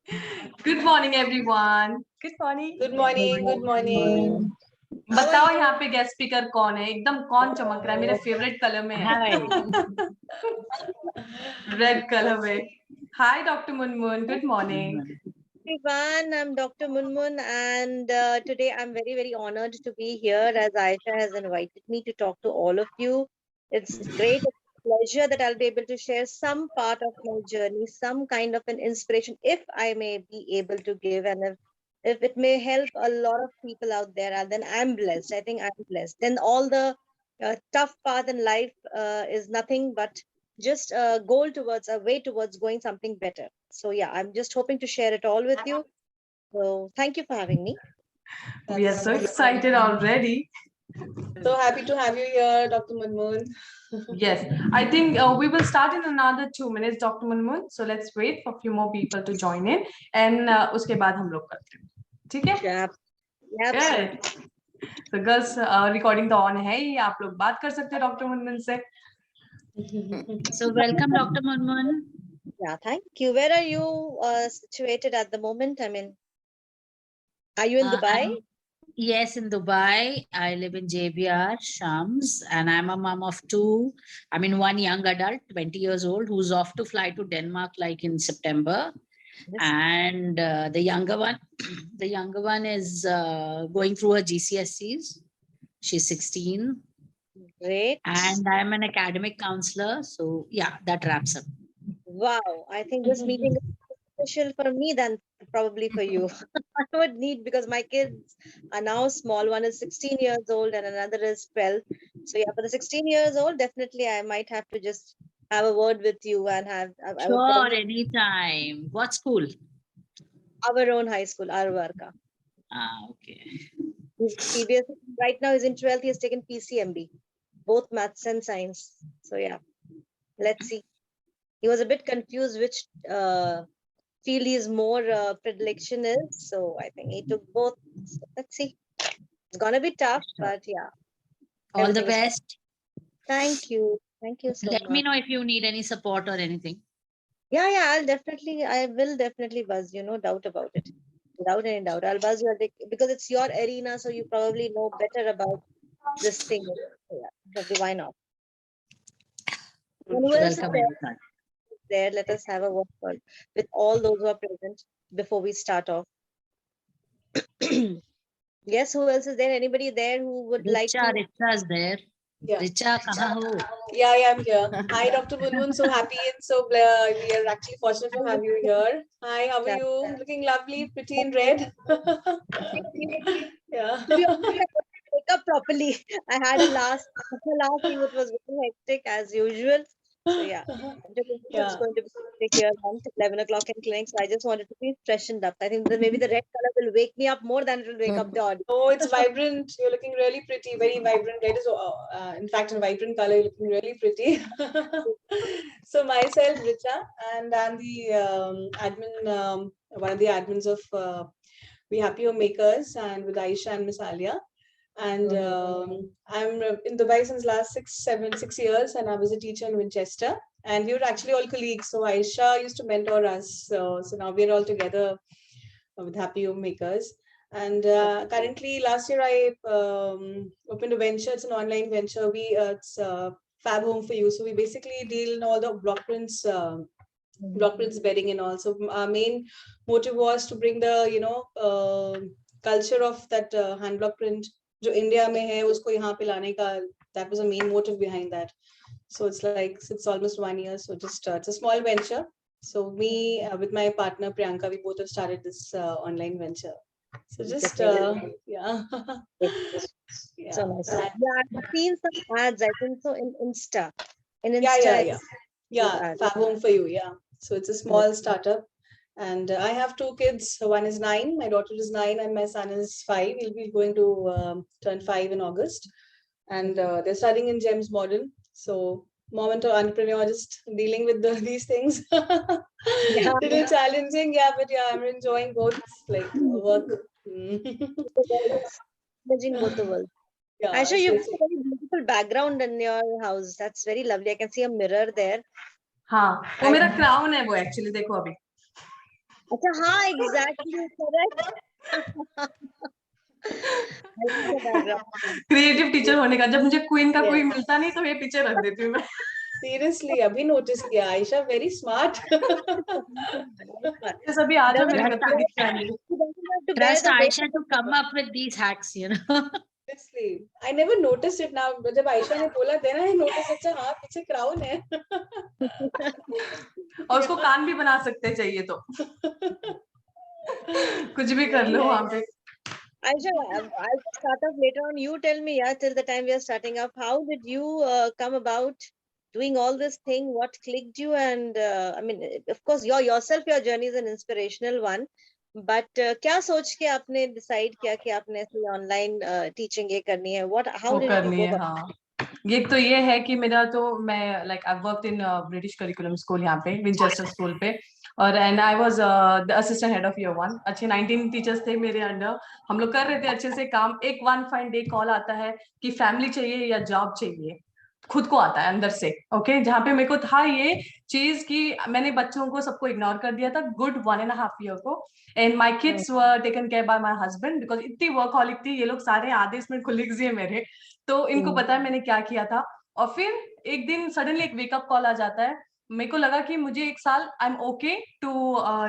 Good morning, everyone. Good morning. Good morning. Good morning. बताओ यहाँ पे गेस्ट स्पीकर कौन है? एकदम कौन चमक रहा है? मेरे फेवरेट कलर में है। रेड कलर में। Hi, Dr. Munmun. Good morning. Everyone, I'm Dr. Munmun, and today I'm very, very honored to be here as Aisha has invited me to talk to all of you. It's great pleasure that I'll be able to share some part of my journey, some kind of an inspiration, if I may be able to give, and if it may help a lot of people out there, then I'm blessed. I think I'm blessed. Then all the tough path in life is nothing but just a goal towards a way towards going something better. So yeah, I'm just hoping to share it all with you. So thank you for having me. We are so excited already. So happy to have you here, Dr. Munmun. Yes, I think we will start in another 2 minutes, Dr. Munmun. So let's wait for a few more people to join in, and उसके बाद हम लोग करते हैं, ठीक है? Yeah, Good. So girls, recording तो on है ही, आप लोग बात कर सकते हैं डॉक्टर मुनमुन से. So welcome, Dr. Munmun. Yeah, thank you. Where are you situated at the moment? I mean, are you in Dubai? Yes, in Dubai. I live in JBR, Shams, and I'm a mom of two. I mean, one young adult, 20 years old, who's off to fly to Denmark like in September. Yes. And the younger one is going through her GCSEs. She's 16. Great. And I'm an academic counselor. So yeah, that wraps up. Wow, I think this meeting is special for me than probably for you. I would need, because my kids are now small. One is 16 years old and another is 12. So yeah, for the 16 years old, definitely I might have to just have a word with you and have I would Sure, probably- anytime. What school? our own high school, Arvarka. Okay. CBSE right now is in 12th. He has taken PCMB, both maths and science. So yeah, let's see. He was a bit confused which field his more predilection is. So I think he took both. So let's see. It's gonna be tough, but yeah. All the everything is fine. best. Thank you. Thank you so Let much. me know if you need any support or anything. Yeah, I will definitely buzz you, no doubt about it. Without any doubt. I'll buzz you because it's your arena, so you probably know better about this thing. So yeah, definitely, why not? And who else is Welcome. there? Anytime. There, let us have a word call with all those who are present before we start off. Yes, who else is there? Anybody there who would like to? Richa's there. Yeah. Richa, kahan ho? Yeah, I'm here. Hi, Dr. Munmun. So happy and so we are actually fortunate to have you here. Hi, how are Yeah. you? Looking lovely, pretty in red. Yeah. To be honest, I couldn't wake up properly. I had a last week, it was very hectic as usual. So yeah, it's Yeah. going to be here until 11 o'clock in clinic. So I just wanted to be freshened up. I think that maybe the red color will wake me up more than it will wake up the audience. Oh, it's vibrant. You're looking really pretty, very vibrant. Red is, in fact, a vibrant color. You're looking really pretty. So myself, Richa, and I'm the admin, one of the admins of We Happy Homemakers, and with Aisha and Miss Alia. And I'm in Dubai since last 6 years, and I was a teacher in Winchester. And we were actually all colleagues. So Aisha used to mentor us. So now we're all together with Happy Homemakers. And currently, last year I opened a venture. It's an online venture. It's Fab Home for You. So we basically deal in all the block prints bedding and all. So our main motive was to bring the culture of that hand block print जो India में है उसको यहाँ पे लाने का. That was the main motive behind that. So it's almost 1 year. So just it's a small venture. So me with my partner Priyanka, we both have started this online venture. So just yeah. Yeah. So nice. Yeah, I've seen some ads, I think so, in Insta. In Insta. Yeah. Good Yeah, ad. Fab Home for You. Yeah. So it's a small startup. And I have 2 kids. One is 9, my daughter is 9, and my son is 5. He'll be going to turn 5 in August. And they're studying in GEMS Modern. So mom and entrepreneur, just dealing with these things. Yeah. Little challenging, yeah, but yeah, I'm enjoying both, like work. Imagine both the worlds. Yeah, Aisha, so you have it's- a very beautiful background in your house. That's very lovely. I can see a mirror there. हाँ, वो मेरा crown है वो actually देखो अभी. अच्छा हाँ exactly correct. Creative teacher होने का, जब मुझे क्वीन का कोई मिलता नहीं तो ये पीछे रख देती हूँ मैं। सीरियसली अभी नोटिस किया, आयशा वेरी स्मार्ट। ये सभी आ जाओ मेरे घर पे दिखता नहीं। Trust Aisha to come up with these hacks, you know. Seriously, I never noticed it now. जब आयशा ने बोला then I noticed, अच्छा हाँ पीछे क्राउन है। और उसको कान भी बना सकते चाहिए तो। कुछ भी कर लो वहां पे। Aisha, I'll start off later on. You tell me, yeah, till the time we are starting off, how did you come about doing all this thing? What clicked you? And I mean, of course, yourself, your journey is an inspirational one. But क्या सोच के आपने decide किया कि आपने ऐसे online teaching ये करनी है? How वो did you करनी go है, about? हाँ। ये तो ये है कि मेरा तो मैं like I worked in British curriculum school यहाँ पे, विंचेस्टर स्कूल पे। और and I was the assistant head of year 1। अच्छे 19 टीचर्स थे मेरे अंडर। हम लोग कर रहे थे अच्छे से काम। एक वन फाइन डे कॉल आता है कि फैमिली चाहिए या जॉब चाहिए, खुद को आता है अंदर से। ओके, जहाँ पे मेरे को था ये चीज कि मैंने बच्चों को सबको इग्नोर कर दिया था गुड 1.5 ईयर को। And my kids were taken care bye my husband because इतनी वर्कहॉलिक थी ये लोग सारे, आधे इसमें कोलिग्स ही है मेरे। तो इनको पता है मैंने क्या किया था। और फिर एक दिन सडनली एक वेकअप कॉल आ जाता है। मेरे को लगा कि मुझे एक साल I am okay to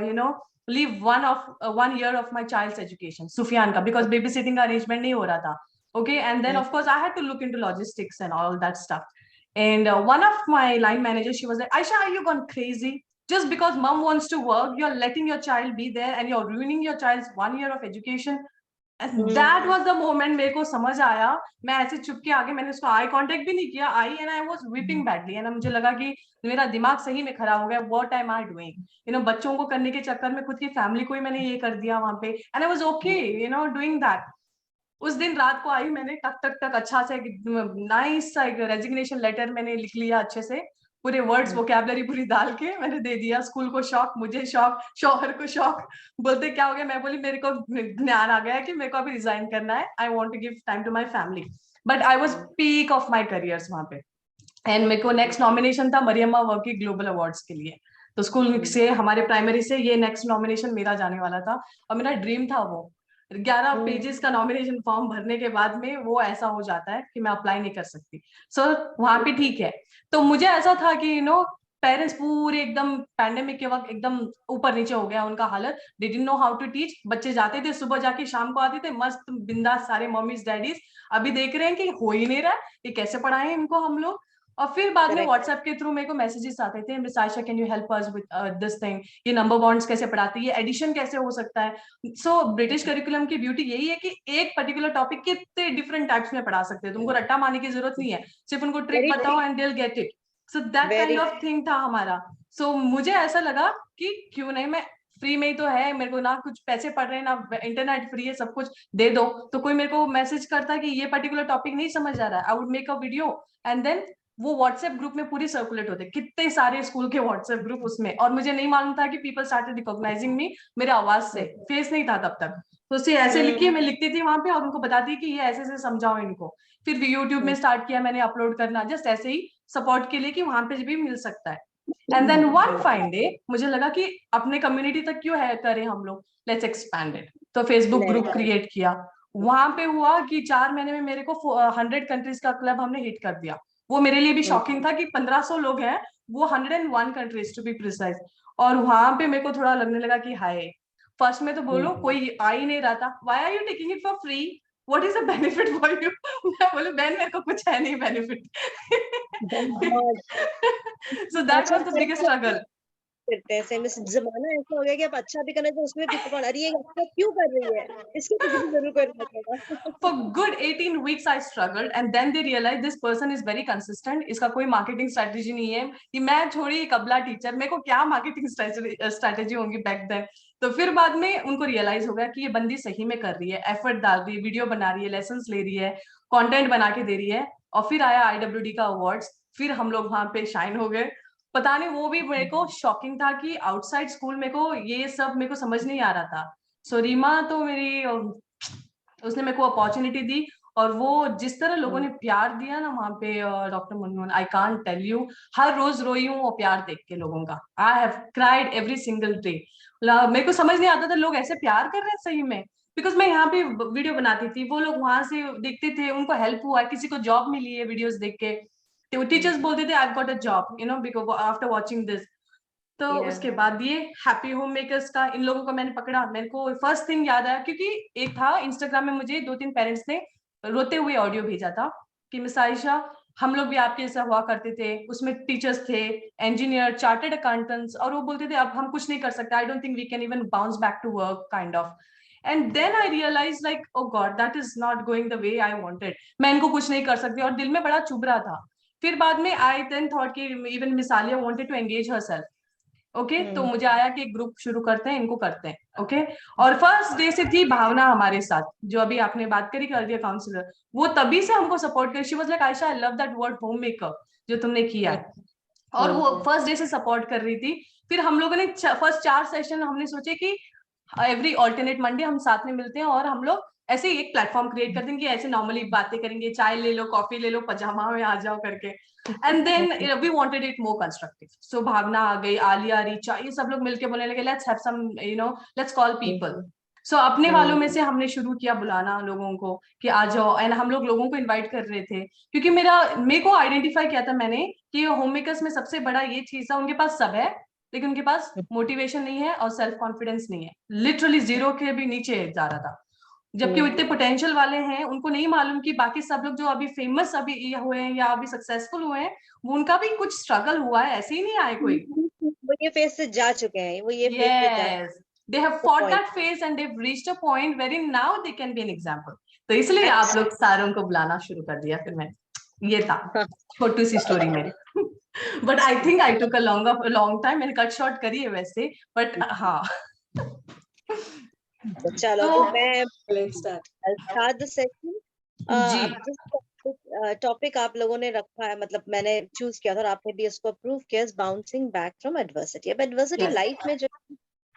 you know leave 1 year of my child's education, Sufiyan का, बिकॉज बेबी सिटिंग का अरेंजमेंट नहीं हो रहा था। Okay, and then of course I had to look into logistics and all that stuff. And one of my line managers, she was like, Aisha, are you gone crazy? Just because mom wants to work, you're letting your child be there and you're ruining your child's 1 year of education. And that was the moment मेरे को समझ आया। मैं ऐसे चुप के आगे, मैंने उसको आई कांटेक्ट भी नहीं किया। I and I was weeping badly and मुझे लगा कि मेरा दिमाग सही में खराब हो गया। व्हाट एम आई डूइंग, बच्चों को करने के चक्कर में खुद की फैमिली को ही मैंने ये कर दिया वहां पे। And I was okay doing that. उस दिन रात को आई, मैंने टक टक टक अच्छा से नाइस सा एक रेजिग्नेशन लेटर मैंने लिख लिया अच्छे से, पूरे वर्ड्स वोकैबुलरी पूरी डाल के मैंने दे दिया। स्कूल को शॉक, मुझे शॉक, शौहर को शॉक। बोलते क्या हो गया? मैं बोली मेरे को ज्ञान आ गया है कि मेरे को अभी रिजाइन करना है। I want to give time to my family. But I was peak of my careers वहां पे। एंड मेरे को नेक्स्ट नॉमिनेशन था मरियम्मा वर्की ग्लोबल अवार्ड्स के लिए। तो स्कूल से, हमारे प्राइमरी से ये नेक्स्ट नॉमिनेशन मेरा जाने वाला था और मेरा ड्रीम था वो। 11 पेजेस का नॉमिनेशन फॉर्म भरने के बाद में वो ऐसा हो जाता है कि मैं अप्लाई नहीं कर सकती। सो वहां पे ठीक है। तो मुझे ऐसा था कि पेरेंट्स पूरे एकदम पैंडेमिक के वक्त एकदम ऊपर नीचे हो गया उनका हालत। They didn't know how to teach. बच्चे जाते थे सुबह जाके शाम को आते थे मस्त बिंदास सारे मम्मीज डैडीज। अभी देख रहे हैं कि हो ही नहीं रहा, ये कैसे पढ़ाएं इनको हम लोग। और फिर बाद में व्हाट्सएप के थ्रू मेरे को मैसेजेस आते थे, miss Ayesha can you help us with this thing, ये नंबर बॉन्ड्स कैसे पढ़ाते हैं, ये एडिशन कैसे हो सकता है। सो ब्रिटिश करिकुलम की ब्यूटी यही है कि एक पर्टिकुलर टॉपिक कितने डिफरेंट टाइप्स में पढ़ा सकते हैं। तुमको रट्टा मारने की जरूरत नहीं है, सिर्फ उनको ट्रिक बताओ and they will get it. So that kind of thing था हमारा। सो मुझे ऐसा लगा कि क्यों नहीं, मैं फ्री में ही तो है, मेरे को ना कुछ पैसे पड़ रहे हैं ना इंटरनेट फ्री है, सब कुछ दे दो। तो कोई मेरे को मैसेज करता कि ये पर्टिकुलर टॉपिक नहीं समझ आ रहा है, I would make a video and then वो व्हाट्सएप ग्रुप में पूरी सर्कुलेट होते, कितने सारे स्कूल के व्हाट्सएप ग्रुप उसमें। और मुझे नहीं मालूम था कि पीपल स्टार्टेड रिकॉग्नाइजिंग मी मेरे आवाज से, फेस नहीं था तब तक। तो उससे ऐसे लिखी मैं लिखती थी वहां पे और उनको बताती कि ये ऐसे ऐसे समझाओ इनको। फिर यूट्यूब में स्टार्ट किया मैंने अपलोड करना, जस्ट ऐसे ही सपोर्ट के लिए कि वहां पे भी मिल सकता है। And then one fine day मुझे लगा कि अपने कम्युनिटी तक क्यों है करें हम लोग, लेट्स एक्सपैंड इट। तो फेसबुक ग्रुप क्रिएट किया। वहां पे हुआ कि 4 महीने में मेरे को 100 कंट्रीज का क्लब हमने हिट कर दिया। वो मेरे लिए भी शॉकिंग था कि 1500 लोग हैं, वो 101 कंट्रीज टू बी प्रिसाइज। और वहां पे मेरे को थोड़ा लगने लगा कि हाय, फर्स्ट में तो बोलो कोई आ ही नहीं रहा था, why are you taking it for free, what is the benefit for you. मैं बोले बहन मेरे को कुछ है नहीं benefit. So that was the biggest struggle. करते हैं सेम जमाना ऐसा हो गया कि आप अच्छा भी करना तो उसमें पीछे पड़, अरे ये अच्छा क्यों कर रही है, इसको किसी को जरूर करना पड़ेगा। For good 18 weeks I struggled and then they realized this person is very consistent. इसका कोई मार्केटिंग स्ट्रेटेजी नहीं है। कि मैं छोड़ी कबला टीचर, मेरे को क्या मार्केटिंग स्ट्रेटेजी होंगी बैक देन। तो फिर बाद में उनको रियलाइज हो गया कि ये बंदी सही में कर रही है, एफर्ट डाल रही है, वीडियो बना रही है, लेसन्स ले रही है, कंटेंट बना के दे रही है। और फिर आया IWD का अवार्ड्स, फिर हम लोग वहां पे शाइन हो गए। पता नहीं, वो भी मेरे को शॉकिंग था कि आउटसाइड स्कूल मेरे को ये सब मेरे को समझ नहीं आ रहा था। सो रीमा तो मेरी उसने मेरे को अपॉर्चुनिटी दी और वो जिस तरह लोगों ने प्यार दिया ना वहां पे doctor Munmun, I can't tell you, हर रोज रोई हूँ वो प्यार देख के लोगों का। I have cried every single day. मेरे को समझ नहीं आता था लोग ऐसे प्यार कर रहे हैं सही में, बिकॉज मैं यहाँ पे वीडियो बनाती थी, वो लोग वहां से देखते थे, उनको हेल्प हुआ, किसी को जॉब मिली है वीडियोस देख के, तो टीचर्स बोलते थे I got a job you know because after watching this. तो उसके बाद ये हैप्पी होम मेकर्स का इन लोगों को मैंने पकड़ा, मेरे को फर्स्ट थिंग याद आया, क्योंकि एक था इंस्टाग्राम में मुझे 2-3 पेरेंट्स ने रोते हुए ऑडियो भेजा था कि मिस आयशा हम लोग भी आपके जैसा हुआ करते थे, उसमें टीचर्स थे, इंजीनियर, चार्टर्ड अकाउंटेंट्स, और वो बोलते थे अब हम कुछ नहीं कर सकते, I don't think we can even bounce back to work kind of. And then I realise like oh God that is not going the way I wanted, मैं इनको कुछ नहीं कर सकती, और दिल में बड़ा चुभ रहा था। फिर बाद में आई देन थॉट कि even miss Alia wanted to engage herself. Okay तो मुझे आया कि एक ग्रुप शुरू करते हैं, इनको करते हैं। ओके और फर्स्ट डे से थी भावना हमारे साथ, जो अभी आपने बात करी कर दिया काउंसलर, वो तभी से हमको सपोर्ट कर, she was like Ayesha I love that word home maker जो तुमने किया है, और वो फर्स्ट डे से सपोर्ट कर रही थी। फिर हम लोगों ने फर्स्ट 4 सेशन हमने सोचे कि एवरी ऑल्टरनेट मंडे हम साथ में मिलते हैं और हम लोग ऐसे ही एक प्लेटफॉर्म क्रिएट करते हैं कि ऐसे नॉर्मली बातें करेंगे, चाय ले लो, कॉफी ले लो, पजामा में आ जाओ करके। And then we wanted it more constructive, so Bhavna आ गई, आलिया, रिचा, ये सब लोग मिलके बोलने लगे let's have some you know let's call people. So अपने वालों में से हमने शुरू किया बुलाना लोगों को कि आ जाओ, एंड हम लोग लोगों को इनवाइट कर रहे थे, क्योंकि मेरे को आइडेंटिफाई किया था मैंने कि होम मेकर्स में सबसे बड़ा ये चीज था, उनके पास सब है लेकिन उनके पास मोटिवेशन नहीं है और सेल्फ कॉन्फिडेंस नहीं है, लिटरली जीरो के भी नीचे जा रहा था। जबकि वो इतने पोटेंशियल वाले हैं, उनको नहीं मालूम कि बाकी सब लोग जो अभी फेमस अभी हुए हैं या अभी सक्सेसफुल हुए हैं, वो उनका भी कुछ स्ट्रगल हुआ है, ऐसे ही नहीं आए कोई। वो ये फेज से जा चुके हैं, वो ये फेज से जा Yes, they have fought that phase and they've reached a point wherein now they can be an example. तो इसलिए आप लोग सारों को बुलाना शुरू कर दिया फिर मैं, ये था छोटी सी स्टोरी मेरी। But I think I took a long time, मैंने कट शॉर्ट करी है वैसे, बट हाँ। चलो तो मैं Let's start. I'll start the session. जी अब जिस टॉपिक आप लोगों ने रखा है, मतलब मैंने चूज किया था और आपने भी इसको अप्रूव किया, बाउंसिंग बैक फ्रॉम एडवर्सिटी। अब एडवर्सिटी Yes. लाइफ में जो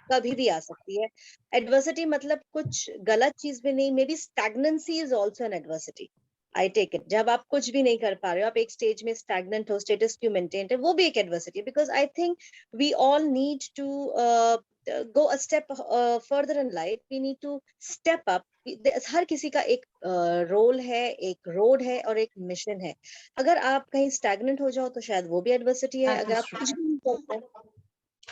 कभी भी आ सकती है। एडवर्सिटी मतलब कुछ गलत चीज भी नहीं, may be stagnancy is also an adversity. I take it, जब आप कुछ भी नहीं कर पा रहे हो, आप एक स्टेज में स्टैग्नेंट हो, स्टेटस क्यू मेंटेन है, वो भी एक एडवर्सिटी है। Because I think we all need to go a step further in life. We need to step up. हर किसी का एक रोल है, एक रोड है और एक मिशन है। अगर आप कहीं स्टैग्नेंट हो जाओ तो शायद वो भी एडवर्सिटी है, That अगर is आप true. कुछ भी नहीं करते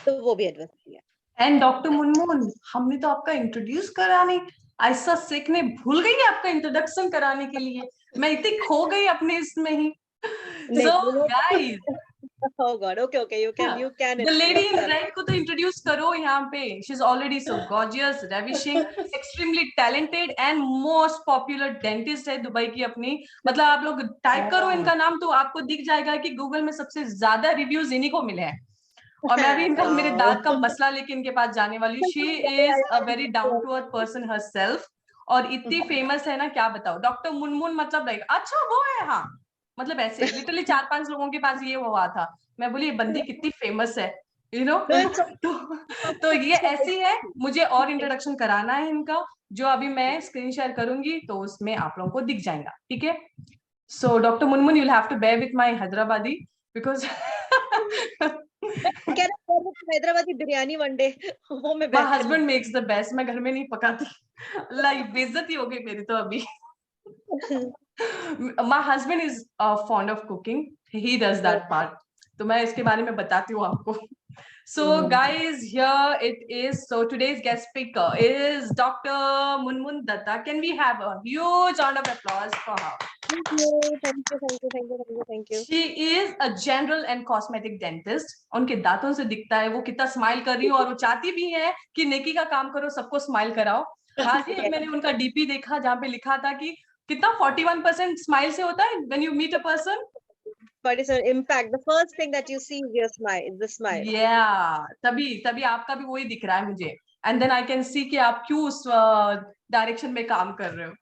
तो वो भी एडवर्सिटी है। एंड डॉक्टर मुनमुन, हमने तो आपका इंट्रोड्यूस करा नहीं, आयशा शेख ने भूल गई आपका इंट्रोडक्शन कराने के लिए, मैं इतनी खो गई अपने इसमें ही। So guys, Oh God, okay, you can the lady in introduce red को तो इंट्रोड्यूस करो यहाँ पे, she is already so gorgeous, ravishing, extremely talented and most popular dentist है दुबई की अपनी। मतलब आप लोग टाइप करो इनका नाम तो आपको दिख जाएगा कि गूगल में सबसे ज्यादा रिव्यूज इन्हीं को मिले हैं, और मैं भी इनका मेरे दांत का मसला लेके इनके पास जाने वाली हूँ। She is a very down to earth person herself, और इतनी फेमस है ना क्या बताओ। डॉक्टर मुनमुन मतलब लाइक अच्छा वो है, हाँ मतलब ऐसे लिटरली 4-5 लोगों के पास ये हुआ था, मैं बोली ये बंदी कितनी फेमस है यू नो। तो ये ऐसी है, मुझे और इंट्रोडक्शन कराना है इनका, जो अभी मैं स्क्रीन शेयर करूंगी तो उसमें आप लोगों को दिख जाएगा, ठीक है। So doctor Munmun, you'll have to bear with my Hyderabadi because Hyderabadi biryani one day वो मैं my husband makes the best, मैं घर में नहीं पकाती। लाइक बेइज्जती हो गई मेरी तो अभी। My husband is fond of cooking, he does that part, तो मैं इसके बारे में बताती हूँ आपको। So guys, here it is. So today's guest speaker is Dr. Munmun Datta. Can we have a huge round of applause for her? Thank you. She is a general and cosmetic dentist. उनके दांतों से दिखता है वो कितना smile कर रही हो, और वो चाहती भी है कि नेकी का काम करो, सबको स्माइल कराओ। हाँ जी, मैंने उनका डीपी देखा जहाँ पे लिखा था कि कितना 41% स्माइल से होता है when you meet a person. But it's an impact. The first thing that you see is your smile, is the smile. Yeah, तभी आपका भी वही दिख रहा है मुझे, and then I can see कि आप क्यों उस डायरेक्शन में काम कर रहे हो.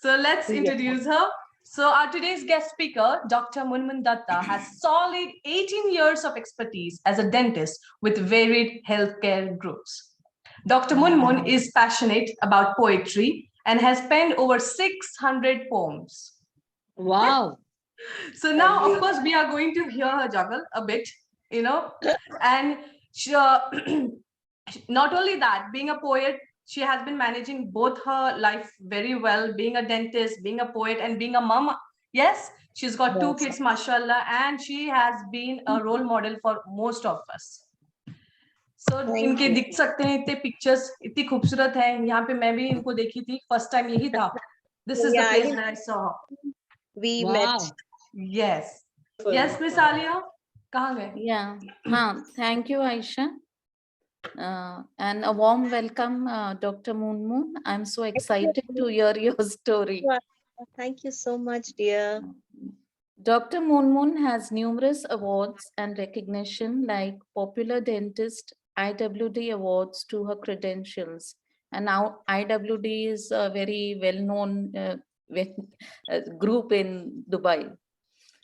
So let's introduce her. So our today's guest speaker, Dr. Munmun Datta, has solid 18 years of expertise as a dentist with varied healthcare groups. Dr. Munmun is passionate about poetry and has penned over 600 poems. Wow. So now, of Lovely. course, we are going to hear her juggle a bit, and she, not only that, being a poet, she has been managing both her life very well, being a dentist, being a poet, and being a mom. Yes, she's got two kids, mashallah, and she has been a role model for most of us. So इनके दिख सकते हैं इतने pictures, इतनी खूबसूरत है. यहाँ पे मैं भी इनको देखी थी, फर्स्ट टाइम यही था. This is the place where I saw her. We Wow. met. Yes. Yes, Miss Alia, कहाँ गए? Yeah, thank you, Aisha. And a warm welcome, Dr. Moon. I'm so excited to hear your story. Thank you so much, dear. Dr. Moon has numerous awards and recognition like Popular Dentist IWD Awards to her credentials. And now IWD is a very well-known group in Dubai.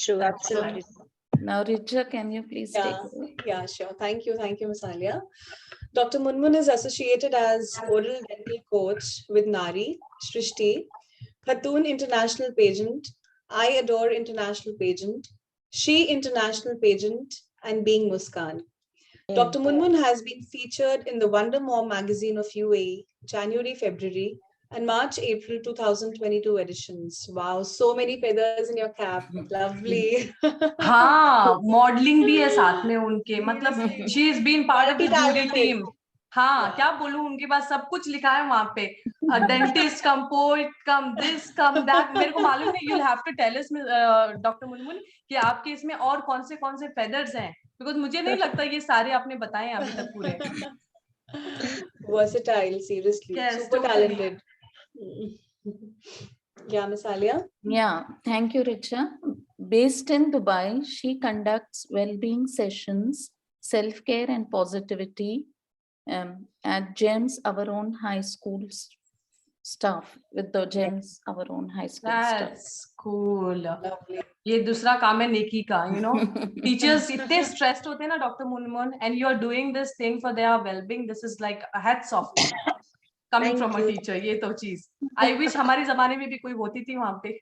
True, absolutely. Now, Richa, can you please take it away? Yeah, sure. Thank you, Miss Alia. Dr. Munmun is associated as oral dental coach with Nari, Shrishti, Khatun International Pageant, I Adore International Pageant, She International Pageant, and Being Muskan. Dr. Munmun has been featured in the Wonder Mom magazine of UAE, January, February, and March, April 2022 editions. Wow, so many feathers in your cap. Lovely. हाँ, modeling भी है साथ में उनके, मतलब she has been part of the jury team. हाँ, क्या बोलूं, उनके पास सब कुछ लिखा है वहाँ पे. A dentist, come poet, come this, come that. मेरे को मालूम नहीं. You'll have to tell us, Dr. Munmun, कि आपके इसमें और कौन से feathers हैं. Because मुझे नहीं लगता ये सारे आपने बताए अभी तक पूरे. Versatile, seriously. Yes, Super totally. talented. Yeah, Miss Alia. Yeah, thank you, Richa. Based in Dubai, she conducts well-being sessions, self-care and positivity at GEMS, our own high school staff, with the GEMS, our own high school staff. That's cool. Lovely. ये दूसरा काम है नेकी का, Teachers इतने stressed होते हैं ना, Dr. Munmun, and you are doing this thing for their well-being. This is like a hats off coming from a teacher. ये तो चीज. I wish हमारे जमाने में भी कोई होती थी वहाँ पे.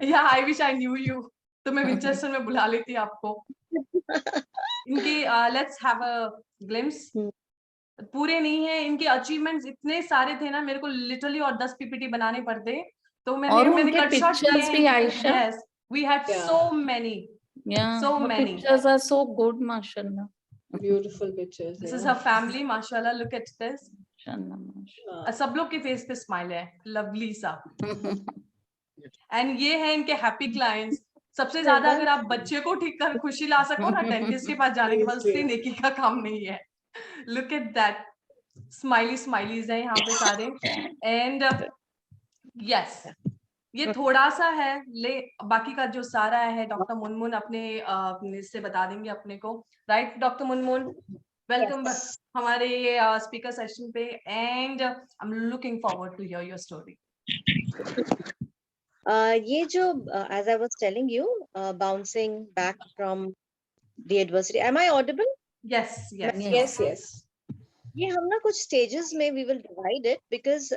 Yeah, I wish I knew you. तो मैं विंचेस्टर में बुला लेती आपको. इनकी let's have a glimpse. पूरे नहीं है, इनके अचीवमेंट्स इतने सारे थे ना, मेरे को लिटरली और 10 पीपीटी बनाने पड़ते. तो मैंने कट शॉट किए. Yes, we had so many. Yeah, so many pictures are so good, mashallah. Beautiful pictures. This is her family, mashallah. Look at this. Mashallah. सब लोग के फेस पे स्माइल है, लवली सा. एंड ये है इनके हैप्पी क्लाइंट्स. सबसे ज्यादा अगर आप बच्चे को ठीक कर खुशी ला सको ना, डेंटिस्ट के पास जाने के बाद उससे नेकी का काम नहीं है. Look at that. Smileys हैं यहाँ पे सारे. And yes, ये थोड़ा सा है, बाकी का जो सारा है डॉक्टर मुनमुन अपने से बता देंगे अपने को. राइट डॉक्टर मुनमुन, वेलकम हमारे स्पीकर सेशन पे, and I am looking forward to hear your story. ये जो as I was telling you, bouncing back from the adversity. Am I audible? Yes. ये हम ना कुछ stages में we will divide it because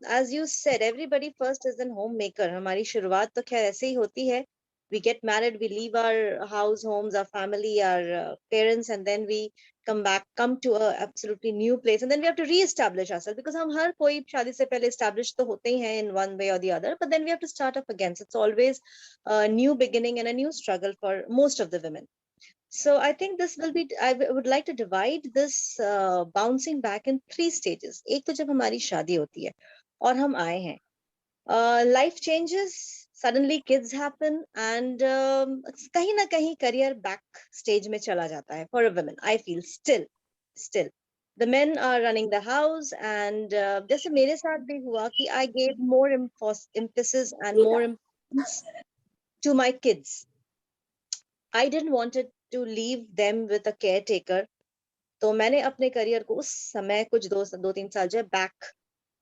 as you said, everybody first is an homemaker. हमारी शुरुआत तो खैर ऐसे ही होती है. We get married, we leave our house, homes, our family, our parents, and then we come to a absolutely new place, and then we have to re-establish ourselves because हम हर कोई शादी से पहले established तो होते ही हैं in one way or the other, but then we have to start up again. So it's always a new beginning and a new struggle for most of the women. So I think this will be, I would like to divide this bouncing back in 3 stages. एक तो जब हमारी शादी होती है और हम आए हैं, life changes, suddenly kids happen, and कहीं ना कहीं career back stage में चला जाता है for a woman. I feel still the men are running the house, and जैसे मेरे साथ भी हुआ कि I gave more emphasis and more importance to my kids. I didn't want to leave them with a caretaker. तो मैंने अपने career को उस समय कुछ 2-3 साल जो है बैक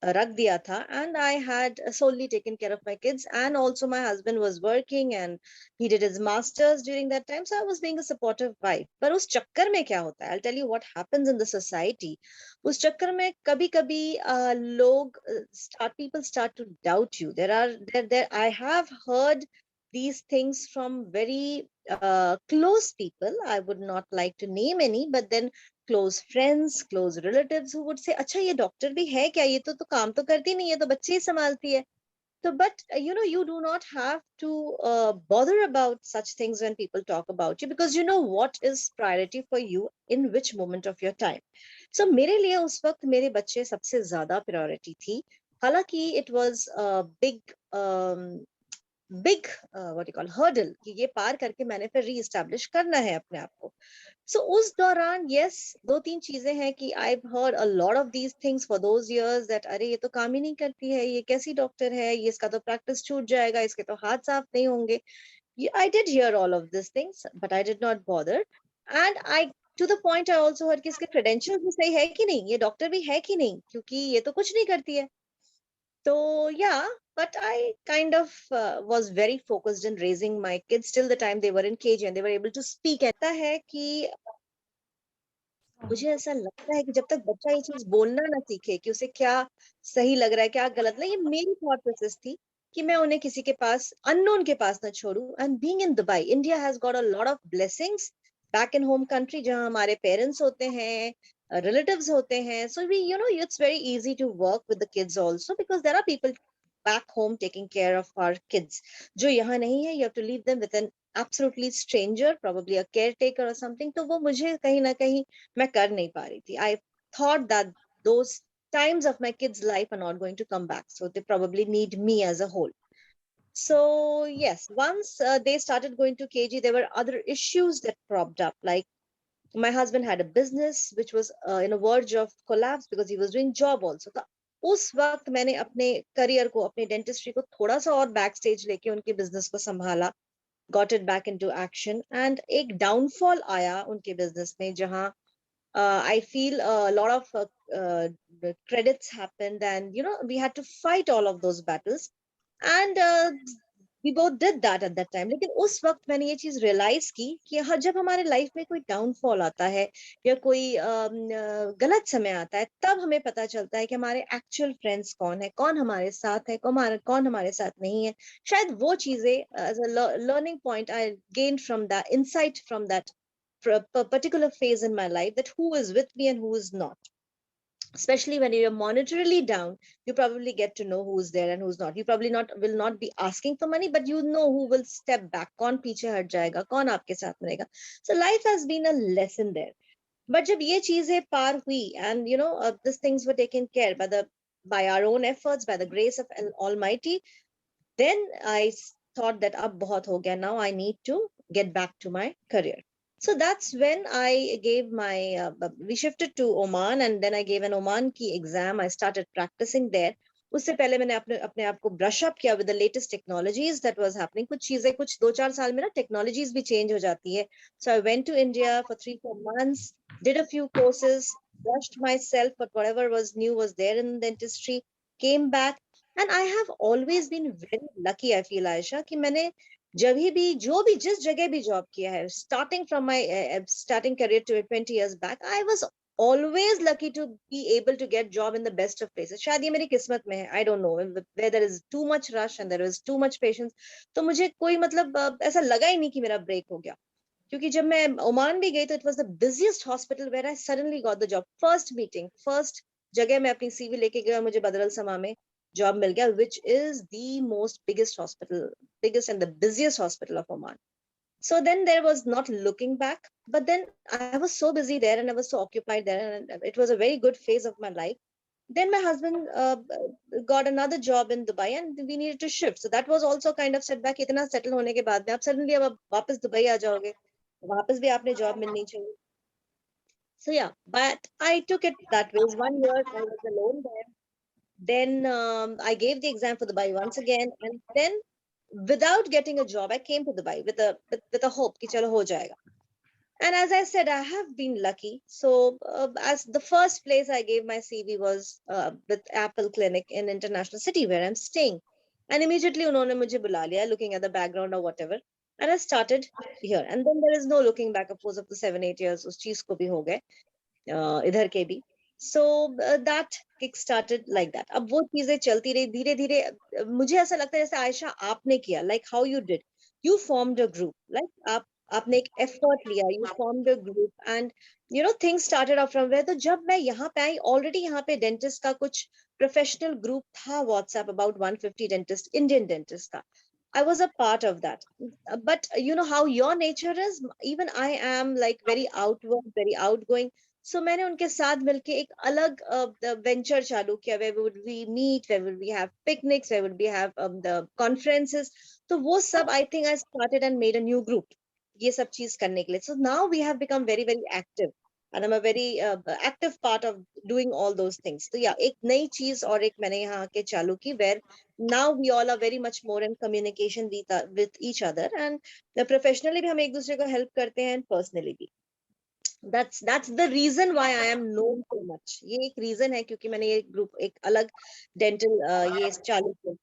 रख दिया था, and I had solely taken care of my kids, and also my husband was working and he did his masters during that time, so I was being a supportive wife. पर उस चक्कर में क्या होता है, I'll tell you what happens in the society. उस चक्कर में कभी कभी लोग people start to doubt you. There I have heard these things from very close people. I would not like to name any, but then close friends, close relatives who would say, अच्छा ये doctor भी है क्या, ये तो काम तो करती नहीं है, तो बच्चे ही संभालती है. So, but you do not have to bother about such things when people talk about you, because you know what is priority for you in which moment of your time. So मेरे लिए उस वक्त मेरे बच्चे सबसे ज्यादा priority थी. हालांकि it was a big what you call hurdle कि ये पार करके मैंने फिर रीएस्टैब्लिश करना है अपने आप को. So उस दौरान yes, दो तीन चीजें हैं कि I've heard a lot of these things for those years that अरे ये तो काम ही नहीं करती है, ये कैसी डॉक्टर है, ये इसका तो प्रैक्टिस छूट जाएगा, इसके तो हाथ साफ नहीं होंगे. I did hear all of these things, but I did not bother. And I, to the point, I also heard कि इसके credentials भी सही है कि नहीं, ये डॉक्टर भी है कि नहीं, क्योंकि ये तो कुछ नहीं करती है. So yeah, but I kind of was very focused in raising my kids till the time they were in KG and they were able to speak. ऐसा है कि मुझे ऐसा लगता है कि जब तक बच्चा ये चीज बोलना ना सीखे कि उसे क्या सही लग रहा है, क्या गलत नहीं, ये मेरी थॉट प्रोसेस थी कि मैं उन्हें किसी के पास, अननोन के पास ना छोड़ूं. And being in Dubai, India has got a lot of blessings back in home country, जहां हमारे पेरेंट्स होते हैं, relatives होते हैं. So we, it's very easy to work with the kids also, because there are people back home taking care of our kids. जो यहाँ नहीं है, you have to leave them with an absolutely stranger, probably a caretaker or something. तो वो मुझे कहीं ना कहीं मैं कर नहीं पा रही थी. I thought that those times of my kids' life are not going to come back, so they probably need me as a whole. So yes, once they started going to KG, there were other issues that cropped up. Like my husband had a business which was in a verge of collapse because he was doing job also. तो उस वक्त मैंने अपने career को, अपने dentistry को थोड़ा सा और बैक स्टेज लेके उनके बिजनेस को संभाला, got it back into action, and एक डाउनफॉल आया उनके बिजनेस में, जहां I feel a lot of credits happened, and we had to fight all of those battles, and we both did that at that time. लेकिन उस वक्त मैंने ये चीज रियलाइज की कि हर जब हमारे लाइफ में कोई डाउनफॉल आता है या कोई गलत समय आता है, तब हमें पता चलता है कि हमारे एक्चुअल फ्रेंड्स कौन है, कौन हमारे साथ है, कौन हमारे साथ नहीं है. शायद वो चीजें as a learning point I gain from that insight from that particular phase in my life, that who is with me and who is not. Especially when you're monetarily down, you probably get to know who's there and who's not. You probably will not be asking for money, but you know who will step back. कौन पीछे हट जाएगा, कौन आपके साथ रहेगा. So life has been a lesson there. But जब ये चीजें पार हुई, and these things were taken care by our own efforts, by the grace of Almighty, then I thought that अब बहुत हो गया, now I need to get back to my career. So that's when I gave my, we shifted to Oman, and then I gave an Oman ki exam. I started practicing there. उससे पहले मैंने अपने आप को brush up किया with the latest technologies that was happening. कुछ चीजें, कुछ 2-4 साल में ना technologies भी change हो जाती है. So I went to India for 3-4 months, did a few courses, brushed myself, but whatever was new was there in dentistry, came back, and I have always been very lucky, I feel, Aisha, कि मैंने जब भी जो भी जिस जगह भी job किया है, starting from my starting career to 20 years back, I was always lucky to be able to get job in the best of places. शायद ये मेरी किस्मत में है, I don't know, where there is too much rush and there is too much patience. तो मुझे कोई मतलब ऐसा लगा ही नहीं कि मेरा ब्रेक हो गया, क्योंकि जब मैं ओमान भी गई तो it was the busiest hospital where I suddenly got the job. First meeting, first जगह मैं अपनी CV लेके गया, मुझे बदरल समा में job मिल गया, which is the most biggest and the busiest hospital of Oman. So then there was not looking back, but then I was so busy there and I was so occupied there, and it was a very good phase of my life. Then my husband got another job in Dubai and we needed to shift. So that was also kind of setback. इतना settle होने के बाद में आप suddenly अब वापस Dubai आ जाओगे, वापस भी आपने job मिलनी चाहिए. So yeah, but I took it that way. 1 year I was alone there. Then I gave the exam for Dubai once again, and then without getting a job, I came to Dubai with a hope कि चलो हो जाएगा. And as I said, I have been lucky. So as the first place I gave my CV was with Apple Clinic in International City where I'm staying. And immediately unhone mujhe bula liya, looking at the background or whatever. And I started here. And then there is no looking back. Of course, up to 7-8 years, us cheez ko bhi ho gaye, idhar ke bhi. So that kick started like that. अब वो चीजें चलती रही धीरे धीरे. मुझे ऐसा लगता है जैसे आयशा आपने किया, like how you did. You formed a group, like आपने एक effort लिया, you formed a group, and you know things started off from where. तो जब मैं यहाँ पे आई, already यहाँ पे dentist का कुछ professional group था WhatsApp, about 150 dentist, Indian dentist का. I was a part of that. But you know how your nature is, even I am like very outward, very outgoing. So मैंने उनके साथ मिलके एक अलग venture चालू किया, where would we meet, where would we have picnics, where would we have the conferences. तो वो सब I think I started and made a new group ये सब चीज करने के लिए. So now we have become very very active, and I'm a very active part of doing all those things. तो yeah, एक नई चीज और एक मैंने यहाँ के चालू की, where now we all are very much more in communication with each other, and professionally भी हम एक दूसरे को help करते हैं, and personally भी. That's the reason why I am known so much. ये एक reason है क्योंकि मैंने ये group एक अलग dental ये चालू किया.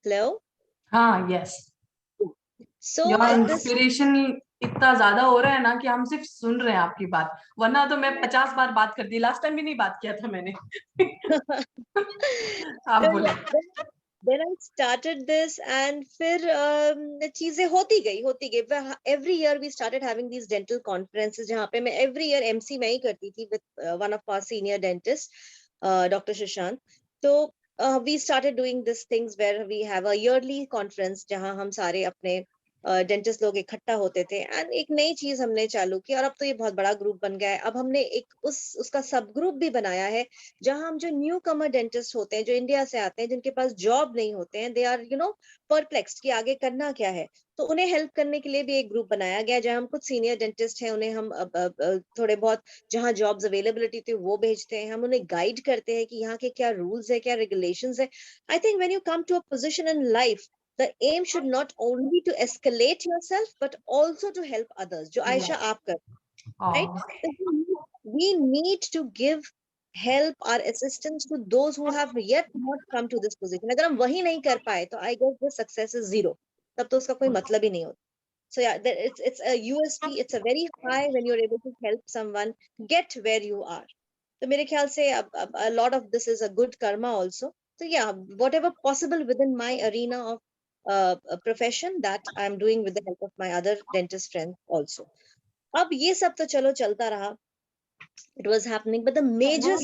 Hello? हाँ, yes. So Your this inspiration इतना ज्यादा हो रहा है ना कि हम सिर्फ सुन रहे हैं आपकी बात, वरना तो मैं 50 बार बात कर दी. लास्ट टाइम भी नहीं बात किया था मैंने. आप बोले. then I started this, and फिर चीजें होती गई. Every year we started having these dental conferences जहाँ पे मैं every year MC मैं ही करती थी with one of our senior dentists, Dr. Shashank. So we started doing these things where we have a yearly conference जहाँ हम सारे अपने डेंटिस्ट लोग इकट्ठा होते थे, एंड एक नई चीज हमने चालू की, और अब तो ये बहुत बड़ा ग्रुप बन गया है. अब हमने एक उसका सब ग्रुप भी बनाया है जहां हम जो न्यू कमर डेंटिस्ट होते हैं, जो इंडिया से आते हैं, जिनके पास जॉब नहीं होते हैं, दे आर परप्लेक्स्ड कि आगे करना क्या है, तो उन्हें हेल्प करने के लिए भी एक ग्रुप बनाया गया जहां हम कुछ सीनियर डेंटिस्ट हैं, उन्हें हम थोड़े बहुत जहां जॉब्स अवेलेबिलिटी थी वो भेजते हैं, हम उन्हें गाइड करते हैं कि यहाँ के क्या रूल्स है, क्या रेगुलेशंस है. I think when you come to a position in life, the aim should not only to escalate yourself but also to help others, jo Aisha aap kar, right? We need to give help or assistance to those who have yet not come to this position. agar hum wahi nahi kar paye to I guess the success is zero, tab to uska koi matlab hi nahi hota. So yeah, it's a USP, it's a very high when you're able to help someone get where you are. So mere khayal se a lot of this is a good karma also. So yeah, whatever possible within my arena of a profession, that I'm doing with the help of my other dentist friends also. अब ये सब तो चलो चलता रहा, it was happening, but the major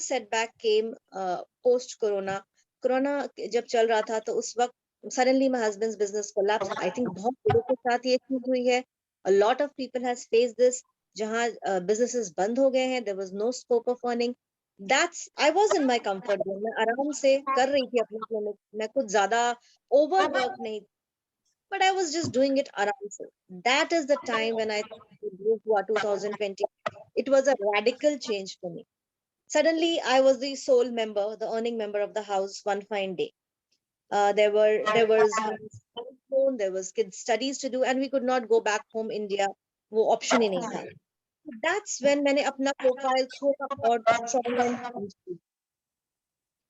setback came post corona. जब चल रहा था तो उस वक्त suddenly my husband's business collapsed. I think बहुत लोगों के साथ ये चीज हुई है. A lot of people has faced this, जहाँ businesses बंद हो गए हैं, there was no scope of earning. I was in my comfort zone. मैं आराम से कर रही थी अपना क्लिनिक, मैं कुछ ज्यादा overwork नहीं, but I was just doing it आराम से. That is the time when I हुआ 2020. It was a radical change for me. Suddenly, I was the sole member, the earning member of the house one fine day. There was phone, there was kids studies to do, and we could not go back home India. वो option ही नहीं था. That's when मैंने अपना profile थोड़ा और strong.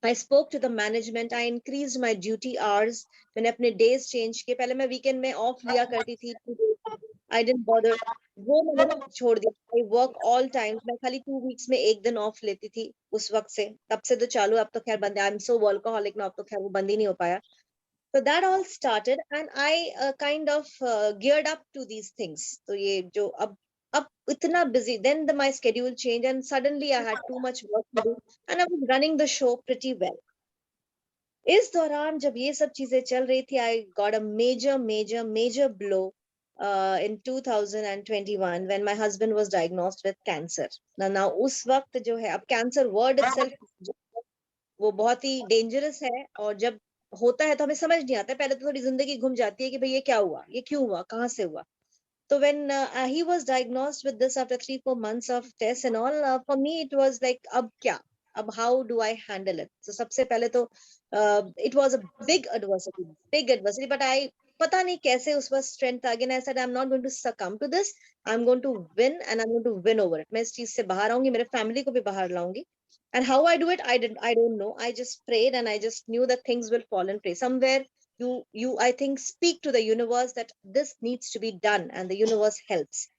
I spoke to the management. I increased my duty hours. मैंने अपने days change किए. पहले मैं weekend में off लिया करती थी. I didn't bother. वो मैंने छोड़ दिया. I work all times. मैं खाली 2 weeks में एक दिन off लेती थी उस वक्त से. तब से तो चालू, अब तो खैर बंद है. I'm so workaholic now, अब तो खैर वो बंद ही नहीं हो पाया. So that all started, and I kind of geared up to these things. So ये जो अब इतना busy, then my schedule changed, and suddenly I had too much work to do, and I was running the show pretty well. इस दौरान जब ये सब चीजें चल रही थी, I got a major blow in 2021 when my husband was diagnosed with cancer. Now उस वक्त जो है, अब cancer word itself वो बहुत ही dangerous है, और जब होता है तो हमें समझ नहीं आता है. पहले तो थोड़ी जिंदगी घूम जाती है कि भाई ये क्या हुआ, ये क्यों हुआ, कहाँ से हुआ. So when he was diagnosed with this after 3-4 months of tests and all, for me it was like, अब क्या, अब how do I handle it? So सबसे पहले तो it was a big adversity, but I पता नहीं कैसे उस वक्त स्ट्रेंथ आ गया. And I said I'm not going to succumb to this. I'm going to win and I'm going to win over it. मैं इस चीज से बाहर आऊंगी, मेरे फैमिली को भी बाहर लाऊंगी. And how I do it, I don't know. I just prayed and I just knew that things will fall in place. Somewhere you I think speak to the universe that this needs to be done and the universe helps.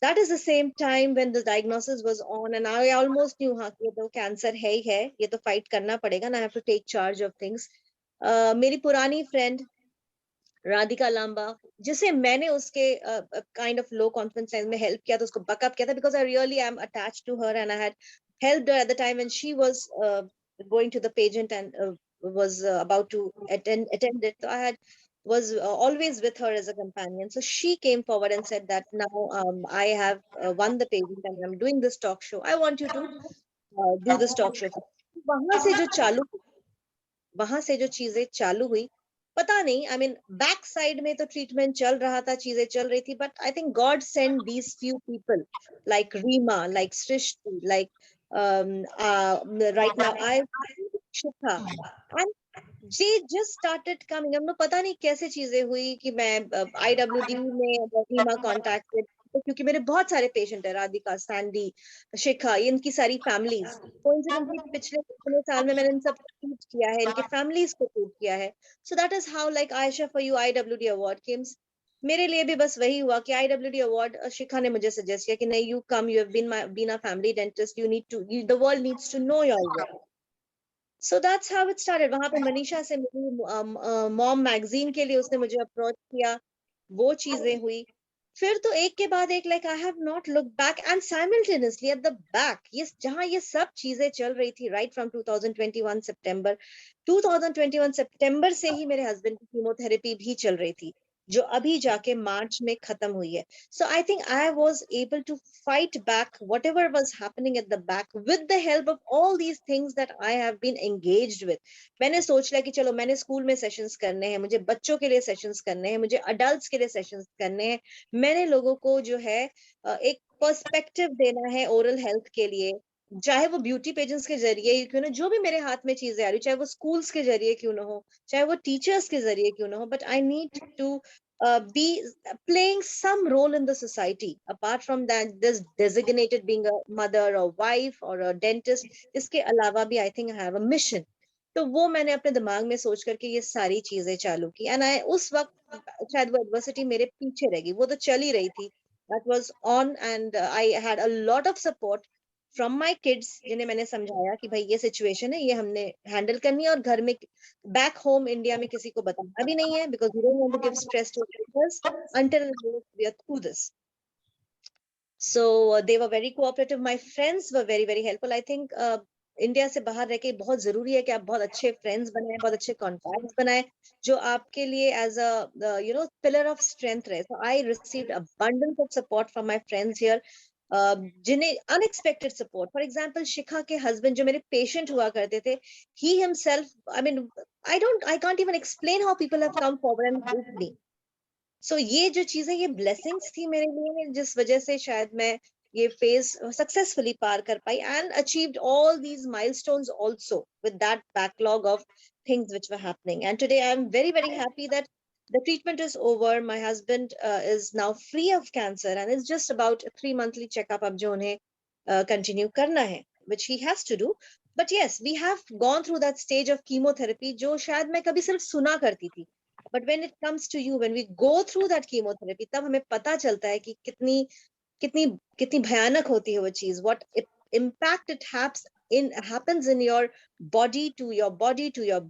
That is the same time when the diagnosis was on and I almost knew हाँ कि ये तो cancer है ही है, ये तो fight करना पड़ेगा and I have to take charge of things. मेरी पुरानी फ्रेंड राधिका लांबा, जिसे मैंने उसके kind of low confidence time में हेल्प किया था, उसको बकअप किया था, because I really I am attached to her and I had helped her at the time when she was going to the pageant and was about to attend it. So I had was always with her as a companion. So she came forward and said that now I have won the pageant and I'm doing this talk show. I want you to do this talk show. वहां से जो चीजें चालू हुई, पता नहीं, I mean back side में तो ट्रीटमेंट चल रहा था, चीजें चल रही थी, but I think God send these few people like Reema, like Srishti, like right now I Shikha, and J just started coming. हम लोग पता नहीं कैसे चीजें हुई कि मैं IWD में रीमा कॉन्टैक्टेड, क्योंकि मेरे बहुत सारे पेशेंट है, राधिका, सैंडी, शिखा, इनकी सारी फैमिलीज. कोइंसिडेंटली पिछले इतने साल में मैंने इन सब ट्रीट किया है, इनके फैमिलीज को ट्रीट किया है. So that is how like Ayesha for you IWD award Kemps. मेरे लिए भी बस वही हुआ कि IWD अवार्ड शिखा ने मुझे सजेस्ट किया कि नहीं, you come, you have been a family dentist, you need to, the world needs to know your work. So that's how it started. वहां पे मनीषा से मिली, मॉम मैगजीन के लिए उसने मुझे अप्रोच किया, वो चीजें हुई. फिर तो एक के बाद एक, like I have not look back, and simultaneously at the back, ये जहां ये सब चीजें चल रही थी, राइट फ्रॉम 2021 सितंबर से ही मेरे हस्बैंड की कीमोथेरेपी भी चल रही थी, जो अभी जाके मार्च में खत्म हुई है. So I think I was able to fight back whatever was happening at the back with the help of all these things that I have been engaged with. मैंने सोच लिया कि चलो, मैंने स्कूल में सेशंस करने हैं, मुझे बच्चों के लिए सेशंस करने हैं, मुझे अडल्ट्स के लिए सेशंस करने हैं. मैंने लोगों को जो है एक पर्सपेक्टिव देना है ओरल हेल्थ के लिए, चाहे वो ब्यूटी पेजेंट्स के जरिए क्यों ना, जो भी मेरे हाथ में चीजें आ रही, चाहे वो स्कूल्स के जरिए क्यों ना हो, चाहे वो टीचर्स के जरिए क्यों ना हो, but I need to be playing some role in the society apart from that this designated being a mother or wife or a dentist. इसके अलावा भी I think I have a mission. तो वो मैंने अपने दिमाग में सोच करके ये सारी चीजें चालू की, एंड आई उस वक्त शायद वो एडवर्सिटी मेरे पीछे रह गई, वो तो चल ही रही थी, that was on, and I had a lot of support from my kids, जिन्हें मैंने समझाया कि भाई ये सिचुएशन है, ये हमने हैंडल करनी है, और घर में बैक होम इंडिया में किसी को बताना भी नहीं है, because we don't want to give stress to others until we are through this. So they were very cooperative. My friends were very very helpful. I think India से बाहर रह के बहुत जरूरी है कि आप बहुत अच्छे फ्रेंड्स बनाए, बहुत अच्छे कॉन्टैक्ट्स बनाए, जो आपके लिए as a pillar of strength रहे. So I received abundance of support from my friends here, जिन्हें unexpected support. For example Shikha के हस्बैंड जो मेरे पेशेंट हुआ करते थे, he himself, I mean I can't even explain how people have come forward and helped me. So ये जो चीजें, ये ब्लेसिंग्स थी मेरे लिए, जिस वजह से शायद मैं ये फेज सक्सेसफुली पार कर पाई, and achieved all these milestones also with that backlog of things which were happening. And today I am very very happy that the treatment is over. My husband is now free of cancer and it's just about a 3 monthly checkup ab jo unhe continue karna hai, which he has to do. But yes, we have gone through that stage of chemotherapy jo shayad main kabhi sirf suna karti thi, but when it comes to you, when we go through that chemotherapy, tab hame pata chalta hai ki kitni kitni kitni bhayanak hoti hai wo cheez, what impact it happens in your body, to your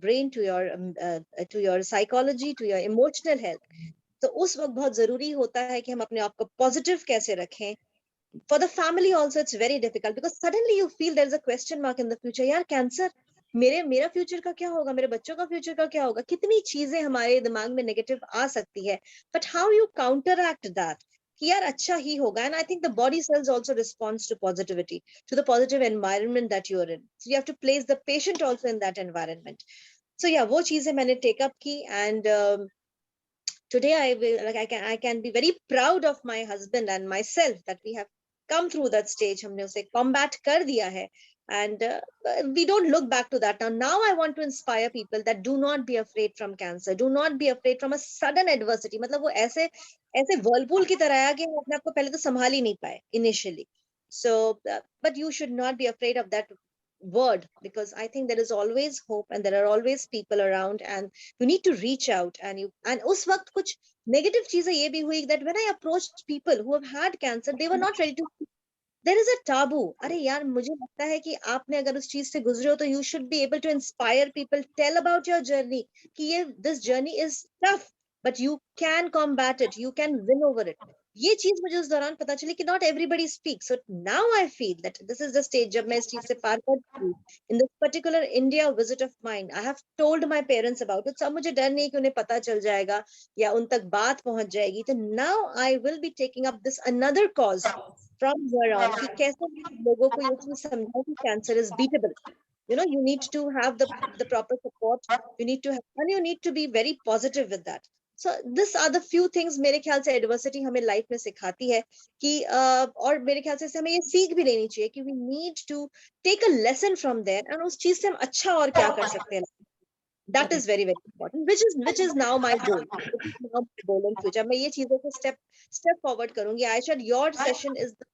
brain, to your psychology, to your emotional health. तो उस वक्त बहुत जरूरी होता है कि हम अपने आप को पॉजिटिव कैसे रखें. For the family also it's very difficult because suddenly you feel there is a question mark in the future. यार कैंसर, मेरा फ्यूचर का क्या होगा, मेरे बच्चों का फ्यूचर का क्या होगा, कितनी चीजें हमारे दिमाग में नेगेटिव आ सकती है. But how you counteract that कि यार अच्छा ही होगा. And I think the body cells also responds to positivity, to the positive environment that you are in. So you have to place the patient also in that environment. So या वो चीजें मैंने take up की, and today I can be very proud of my husband and myself that we have come through that stage. हमने उसे combat कर दिया है, And we don't look back to that. Now I want to inspire people that do not be afraid from cancer, do not be afraid from a sudden adversity. मतलब वो ऐसे ऐसे whirlpool की तरह है कि हम अपने आप को पहले तो संभाल ही नहीं पाए initially. So but you should not be afraid of that word, because I think there is always hope and there are always people around, and you need to reach out. And उस वक्त कुछ negative चीजें ये भी हुई that when I approached people who have had cancer, they were not ready to. There is a taboo. अरे यार मुझे लगता है कि आपने अगर उस चीज से गुजरे हो तो you should be able to inspire people, tell about your journey कि ये this journey is tough but you can combat it, you can win over it. ये चीज मुझे उस दौरान पता चली कि not everybody speaks. So now I feel that this is the stage जब मैं इस चीज से पार कर चुकी हूँ. In this particular India visit of mine, I have told my parents about it. So अब मुझे डर नहीं कि उन्हें पता चल जाएगा या उन तक बात पहुंच जाएगी. तो now I will be taking up this another cause from here on कि कैसे लोगों को ये चीज समझाएं कि cancer is beatable. You know, you need to have the proper support. You need to have, and you need to be very positive with that. So these are the few things मेरे ख्याल से adversity हमें life में सिखाती है कि और मेरे ख्याल से हमें ये सीख भी लेनी चाहिए कि we need to take a lesson from there and उस चीज से हम अच्छा और क्या कर सकते हैं. That is very very important, which is now my goal. Which is now my goal in future. मैं ये चीजों को step forward करूंगी. Aisha, your session is the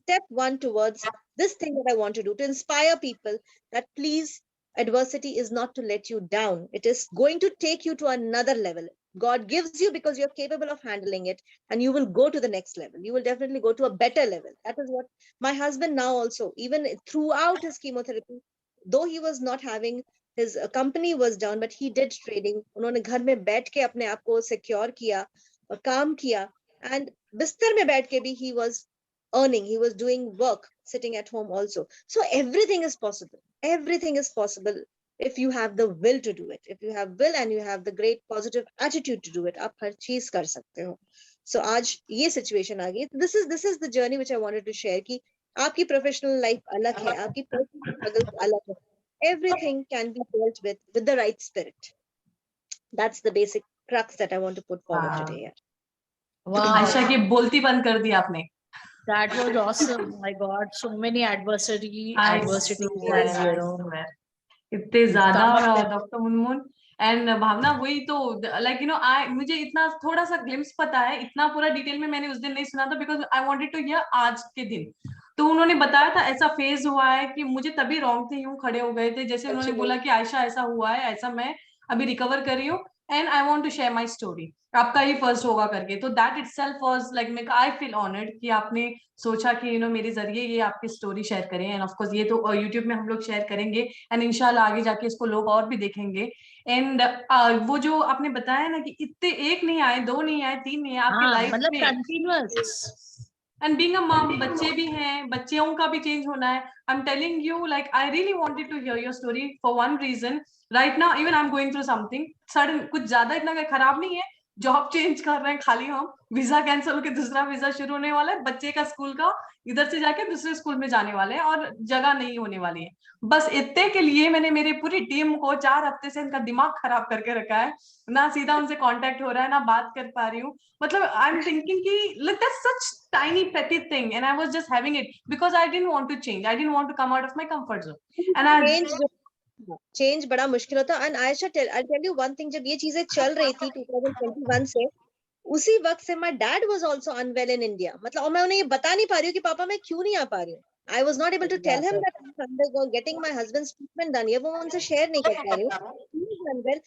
step one towards this thing that I want to do, to inspire people that please, adversity is not to let you down. It is going to take you to another level. God gives you because you're capable of handling it, and you will go to the next level. You will definitely go to a better level. That is what my husband now also, even throughout his chemotherapy, though he was not having his company was down, but he did trading. उन्होंने घर में बैठ के अपने आप को secure किया और काम किया, and बिस्तर में बैठ के भी he was earning, he was doing work sitting at home also. So everything is possible. Everything is possible if you have the will to do it. If you have will and you have the great positive attitude to do it, आप हर चीज कर सकते हो. So आज ये situation आ गई. This is the journey which I wanted to share कि आपकी professional life अलग है, आपकी personal struggles अलग है. Everything can be dealt with the right spirit. That's the basic crux that I want to put forward Wow. today. Yeah. Wow, Ayesha की बोलती बंद कर दी आपने. that was awesome. My God, so many adversities, I and swear. इतने ज्यादा doctor Munmun and भावना, वही तो like you know आई मुझे इतना थोड़ा सा ग्लिम्स पता है, इतना पूरा डिटेल में मैंने उस दिन नहीं सुना था because I wanted to hear आज के दिन. तो उन्होंने बताया था ऐसा फेज हुआ है कि मुझे तभी रोंगटे यूं खड़े हो गए थे जैसे उन्होंने बोला कि आयशा ऐसा हुआ है, ऐसा मैं अभी रिकवर कर रही हूँ and I want to share my story, आपका ही फर्स्ट होगा करके. तो that itself was like I feel honoured कि आपने सोचा कि यू नो मेरे जरिए ये आपकी स्टोरी शेयर करें. एंड ऑफ कोर्स ये तो यूट्यूब में हम लोग शेयर करेंगे एंड इंशाल्लाह आगे जाके इसको लोग और भी देखेंगे. एंड वो जो आपने बताया ना कि इतने एक नहीं आए, दो नहीं आए, तीन नहीं आए आपके लाइफ मतलब में, continuous. And being a mom, बच्चे भी हैं, बच्चों का भी चेंज होना है. I am telling you like I really wanted to hear your story for one reason. Right now even I am going through something sudden, कुछ ज्यादा इतना खराब नहीं है, जॉब चेंज कर रहे हैं खाली हम, वीजा कैंसिल होकर दूसरा वीजा शुरू होने वाला है, बच्चे का स्कूल का इधर से जाके दूसरे स्कूल में जाने वाले हैं और जगह नहीं होने वाली है. बस इतने के लिए मैंने मेरी पूरी टीम को 4 हफ्ते से इनका दिमाग खराब करके रखा है, ना सीधा उनसे कांटेक्ट हो रहा है, ना बात कर पा रही हूँ. मतलब आई एम थिंकिंग कि like that's such tiny petty thing and I was just having it because I didn't want to change, I didn't want to come out of my comfort zone and I change बड़ा मुश्किल होता है. And Ayesha I tell you one thing, जब ये चीजें चल रही थी 2021 से, उसी वक्त से my dad was also unwell in India. मतलब और मैं उन्हें ये बता नहीं पा रही हूँ कि पापा मैं क्यों नहीं आ पा रही हूँ. I was not able to tell him that I am getting my husband's treatment done. ये वो उनसे शेयर नहीं कर पा रही हूँ. अनवेल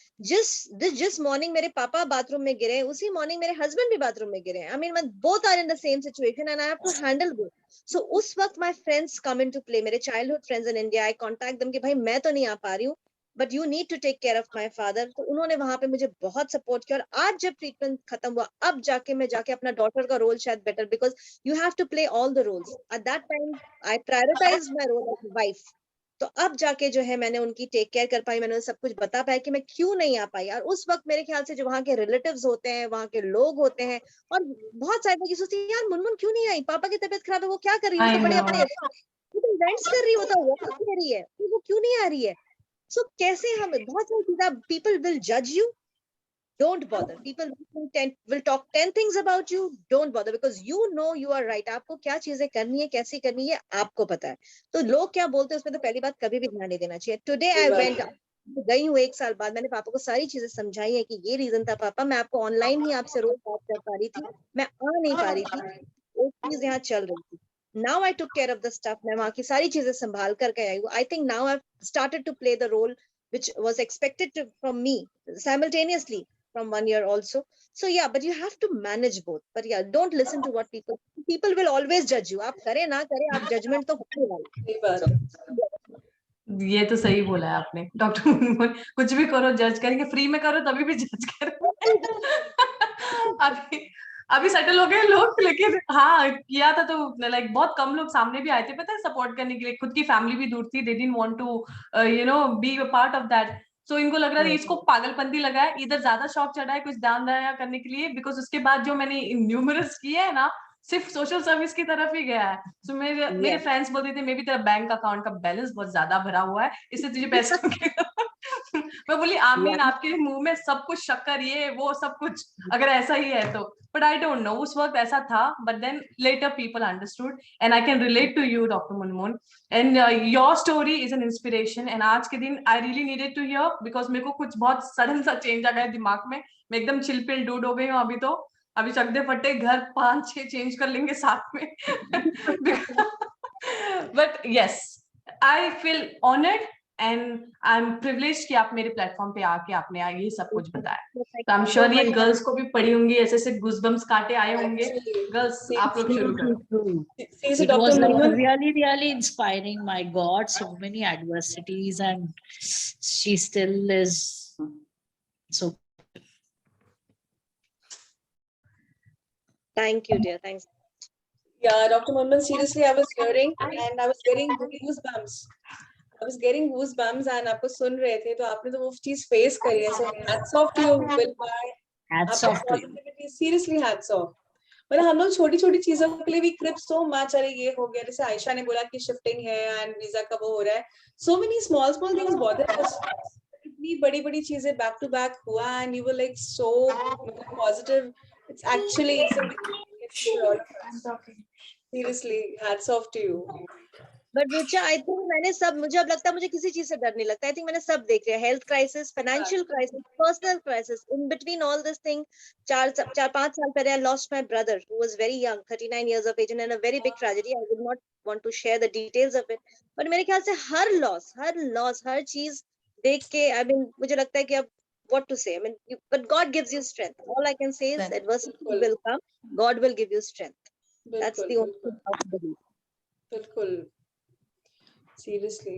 जिस मॉर्निंग मेरे पापा बाथरूम में गिरे, उसी मॉर्निंग मेरे हस्बैंड भी बाथरूम में गिरे. I mean both are in the same situation and I have to handle both. So उस वक्त my friends come into play, मेरे childhood friends in India. I contact them कि भाई मैं तो नहीं आ पा रही हूँ but you need to take care of my father. तो उन्होंने वहां पे मुझे बहुत सपोर्ट किया. और आज जब ट्रीटमेंट खत्म हुआ, अब जाके मैं जाके अपना डॉटर का रोल शायद better, because you have to play all the roles. At that time I prioritised my role as wife. तो अब जाके जो है मैंने उनकी टेक केयर कर पाई, मैंने उन्हें सब कुछ बता पाया कि मैं क्यों नहीं आ पाई. और उस वक्त मेरे ख्याल से जो वहाँ के रिलेटिव्स होते हैं, वहाँ के लोग होते हैं, और बहुत सारे लोग सोचते हैं यार मुनमुन क्यों नहीं आई, पापा की तबीयत खराब है, वो क्या कर रही है, वो तो बड़े अपने इवेंट्स कर रही है, वो तो वर्क कर रही है, वो क्यों नहीं आ रही है. सो कैसे हम बहुत सारी चीजें, पीपल विल जज you Don't bother. People will talk 10 things about you. Don't bother because you know you are right. आपको क्या चीजें करनी है, कैसे करनी है, आपको पता है. तो लोग क्या बोलते हैं उसमें तो पहली बात कभी भी ध्यान नहीं देना चाहिए. Today I went, गई हूँ 1 साल बाद, मैंने पापा को सारी चीजें समझाई है कि ये रीजन था पापा, मैं आपको ऑनलाइन ही आपसे रोज बात कर पा रही थी, मैं आ नहीं पा रही थी, एक चीज यहाँ चल रही थी. Now I took care of the stuff. मैं वहाँ की सारी चीजें संभाल करके आई हूँ. I think now I've started to play the role which was expected from me simultaneously from 1 year also. So yeah, but you have to manage both. But yeah, don't listen to what people will always judge you. आप करें ना करें, आप judgment तो होने वाला. सही बात है. ये तो सही बोला है आपने डॉक्टर मुनमुन. कुछ भी करो जज करेंगे, फ्री में करो तभी भी जज करो. अभी अभी सेटल हो गए लोग, लेकिन हाँ किया था तो लाइक बहुत कम लोग सामने भी आए थे पता है सपोर्ट करने के लिए. खुद की फैमिली भी दूर थी, they didn't want to you know be a part of that. So इनको लग रहा था इसको पागलपंती लगा है, इधर ज्यादा शौक चढ़ा है कुछ दान दया करने के लिए. बिकॉज उसके बाद जो मैंने न्यूमरस किया है ना, सिर्फ सोशल सर्विस की तरफ ही गया है. सो मेरे फ्रेंड्स बोलते थे मे बी तेरा बैंक अकाउंट का बैलेंस बहुत ज्यादा भरा हुआ है, इससे तुझे पैसे मैं बोली आमीन, आपके मुंह में सब कुछ शक्कर ये वो सब कुछ, अगर ऐसा ही है तो. बट आई डोंट नो उस वक्त ऐसा था. But then later people understood and I can relate to you doctor Munmun. And your story is an inspiration. एंड आज के दिन I really needed to hear because मेरे को कुछ बहुत सडन सा चेंज आ गया दिमाग में. मैं एकदम चिलपिल डूड हो गई हूँ अभी. तो अभी चकदे फटे घर 5-6 चेंज कर लेंगे साथ में. But yes I feel honoured and I M privileged कि आप मेरे प्लेटफॉर्म पे आके आपने ये सब कुछ बताया. तो आई एम श्योर ये गर्ल्स को भी पड़ी होंगी, ऐसे ऐसे गूज़बम्प्स काटे आए होंगे. गर्ल्स आप लोग शुरू करो. It was like really, really inspiring. My God, so many adversities, and she still is so. Thank you, dear. Thanks. Yeah, Dr. Munmun, seriously, I was hearing and I was getting goosebumps. I was getting goosebumps and आपको सुन रहे थे तो आपने तो वो चीज face करी है. So hats off to you, Wilbur. Hats off to you. Seriously, hats off. मतलब हम लोग छोटी छोटी चीजों के लिए भी क्रिप सो मच. अरे ये हो गया, जैसे आयशा ने बोला कि शिफ्टिंग है एंड वीजा का वो हो रहा है. So many small things bother us. इतनी बड़ी बड़ी चीजें बैक टू बैक हुआ and you were like so positive. It's actually seriously hats off to you. But Richa, I think मैंने सब, मुझे अब लगता है मुझे किसी चीज से डर नहीं लगता. I think मैंने सब देख लिया. Health crisis, financial crisis, personal crisis. In between all this thing, 4-5 साल पहले I lost my brother who was very young, 39 years of age, and in a very big tragedy. I would not want to share the details of it. But मेरे ख्याल से हर loss, हर चीज देख के, I mean, मुझे लगता है कि अब what to say. I mean, but God gives you strength. All I can say is adversity will come. God will give you strength. That's the only thing I believe. बिल्कुल. Seriously.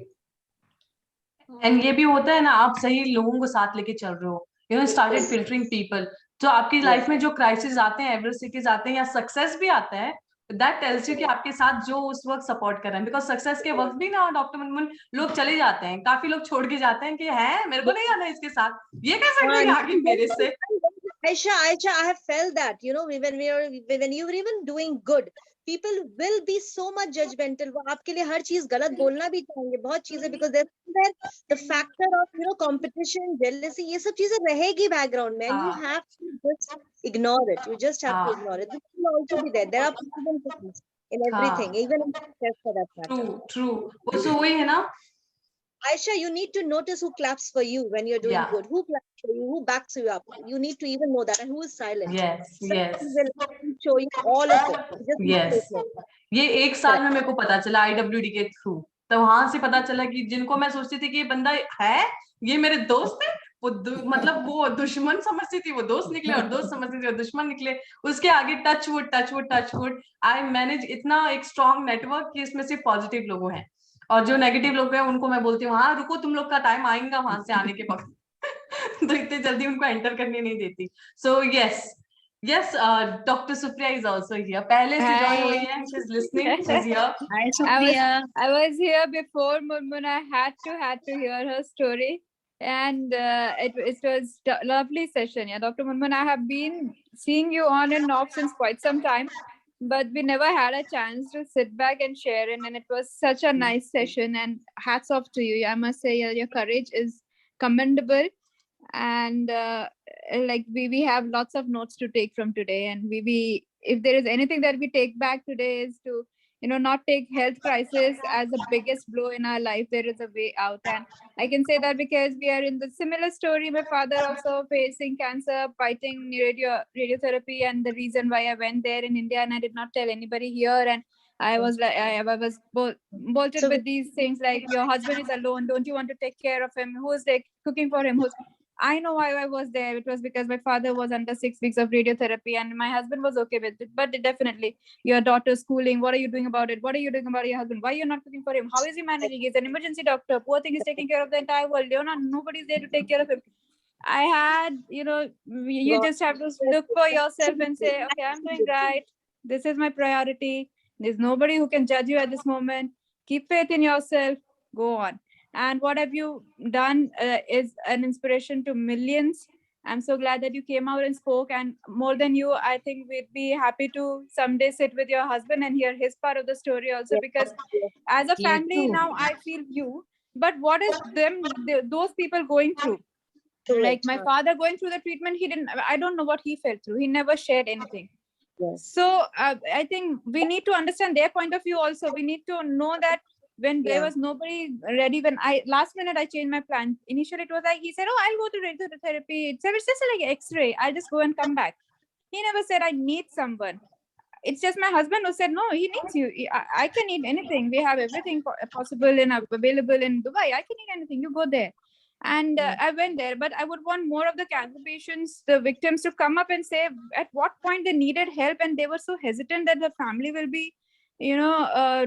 And ये भी होता है ना, आप सही लोगों को साथ लेके चल रहे हो. You know started filtering people. तो आपकी लाइफ में जो क्राइसिस आते हैं, एडवर्सिटीज आते हैं या सक्सेस भी आता है, दैट टेल्स यू कि आपके साथ जो उस वक्त सपोर्ट कर रहे हैं. बिकॉज सक्सेस के वक्त भी ना डॉक्टर मुनमुन लोग चले जाते हैं, काफी लोग छोड़ के जाते हैं कि है मेरे को नहीं आना इसके साथ, ये कैसे कोई आगे मेरे से. Aisha, I have felt that, you know, when you were even doing good, people will be so much judgmental. वो आपके लिए हर चीज गलत बोलना भी चाहेंगे, बहुत चीजें, because there's the factor of, you know, competition, jealousy, ये सब चीजें रहेगी background में, and you have to just ignore it. You just have to ignore it. This will also be there. There are problems in everything, even in success for that matter. True. So वही है ना. Aisha, you need to notice who claps for you when you're doing good, who claps for you, who backs you up. You need to even know that, and who is silent. Yes. Will show you all of it. Yes. ये 1 साल में मेरे को पता चला IWD के through. तो वहां से पता चला कि जिनको मैं सोचती थी कि ये बंदा है, ये मेरे दोस्त है, वो मतलब वो दुश्मन समझती थी, वो दोस्त निकले, और दोस्त समझती थी वो दुश्मन निकले. उसके आगे टच वुड आई मैनेज इतना एक स्ट्रॉन्ग नेटवर्क कि इसमें सिर्फ पॉजिटिव लोग हैं, और जो नेगेटिव लोग हैं उनको मैं बोलती हूँ हाँ रुको, तुम लोग का टाइम आएगा वहां से आने के वक्त. तो इतने जल्दी उनको एंटर करने नहीं देती. सो yes, Dr. Supriya is also here. पहले से join हुई है, she's listening, she's here. Hi, Supriya. I was here before Munmun. I had to hear her story, and it was a lovely session. Yeah, Dr. Munmun, I have been seeing you on and off since quite some time, but we never had a chance to sit back and share in, and it was such a nice session, and hats off to you. I must say your courage is commendable, and like we have lots of notes to take from today, and we if there is anything that we take back today is to not take health crisis as the biggest blow in our life. There is a way out, and I can say that because we are in the similar story. My father also facing cancer, fighting radiotherapy, and the reason why I went there in India and I did not tell anybody here, and I was like, I was bolted So- with these things like, your husband is alone. Don't you want to take care of him? Who's like cooking for him? I know why I was there. It was because my father was under 6 weeks of radiotherapy, and my husband was okay with it. But definitely, your daughter's schooling. What are you doing about it? What are you doing about your husband? Why you're not cooking for him? How is he managing? He's an emergency doctor. Poor thing is taking care of the entire world. Nobody's there to take care of him. I had, you just have to look for yourself and say, okay, I'm doing right. This is my priority. There's nobody who can judge you at this moment. Keep faith in yourself. Go on. And what have you done is an inspiration to millions. I'm so glad that you came out and spoke. And more than you, I think we'd be happy to someday sit with your husband and hear his part of the story also. Because as a Yeah, family, too. now I feel you. But what is those people going through? Like my father going through the treatment, I don't know what he felt through. He never shared anything. Yes. So I think we need to understand their point of view also. We need to know that when there Yeah. was nobody ready, when last minute I changed my plan. Initially it was like, he said, oh, I'll go to radiotherapy. It's just like X-ray. I'll just go and come back. He never said I need someone. It's just my husband who said, no, he needs you. I can eat anything. We have everything possible and available in Dubai. I can eat anything. You go there. And I went there, but I would want more of the cancer patients, the victims, to come up and say at what point they needed help, and they were so hesitant that the family will be,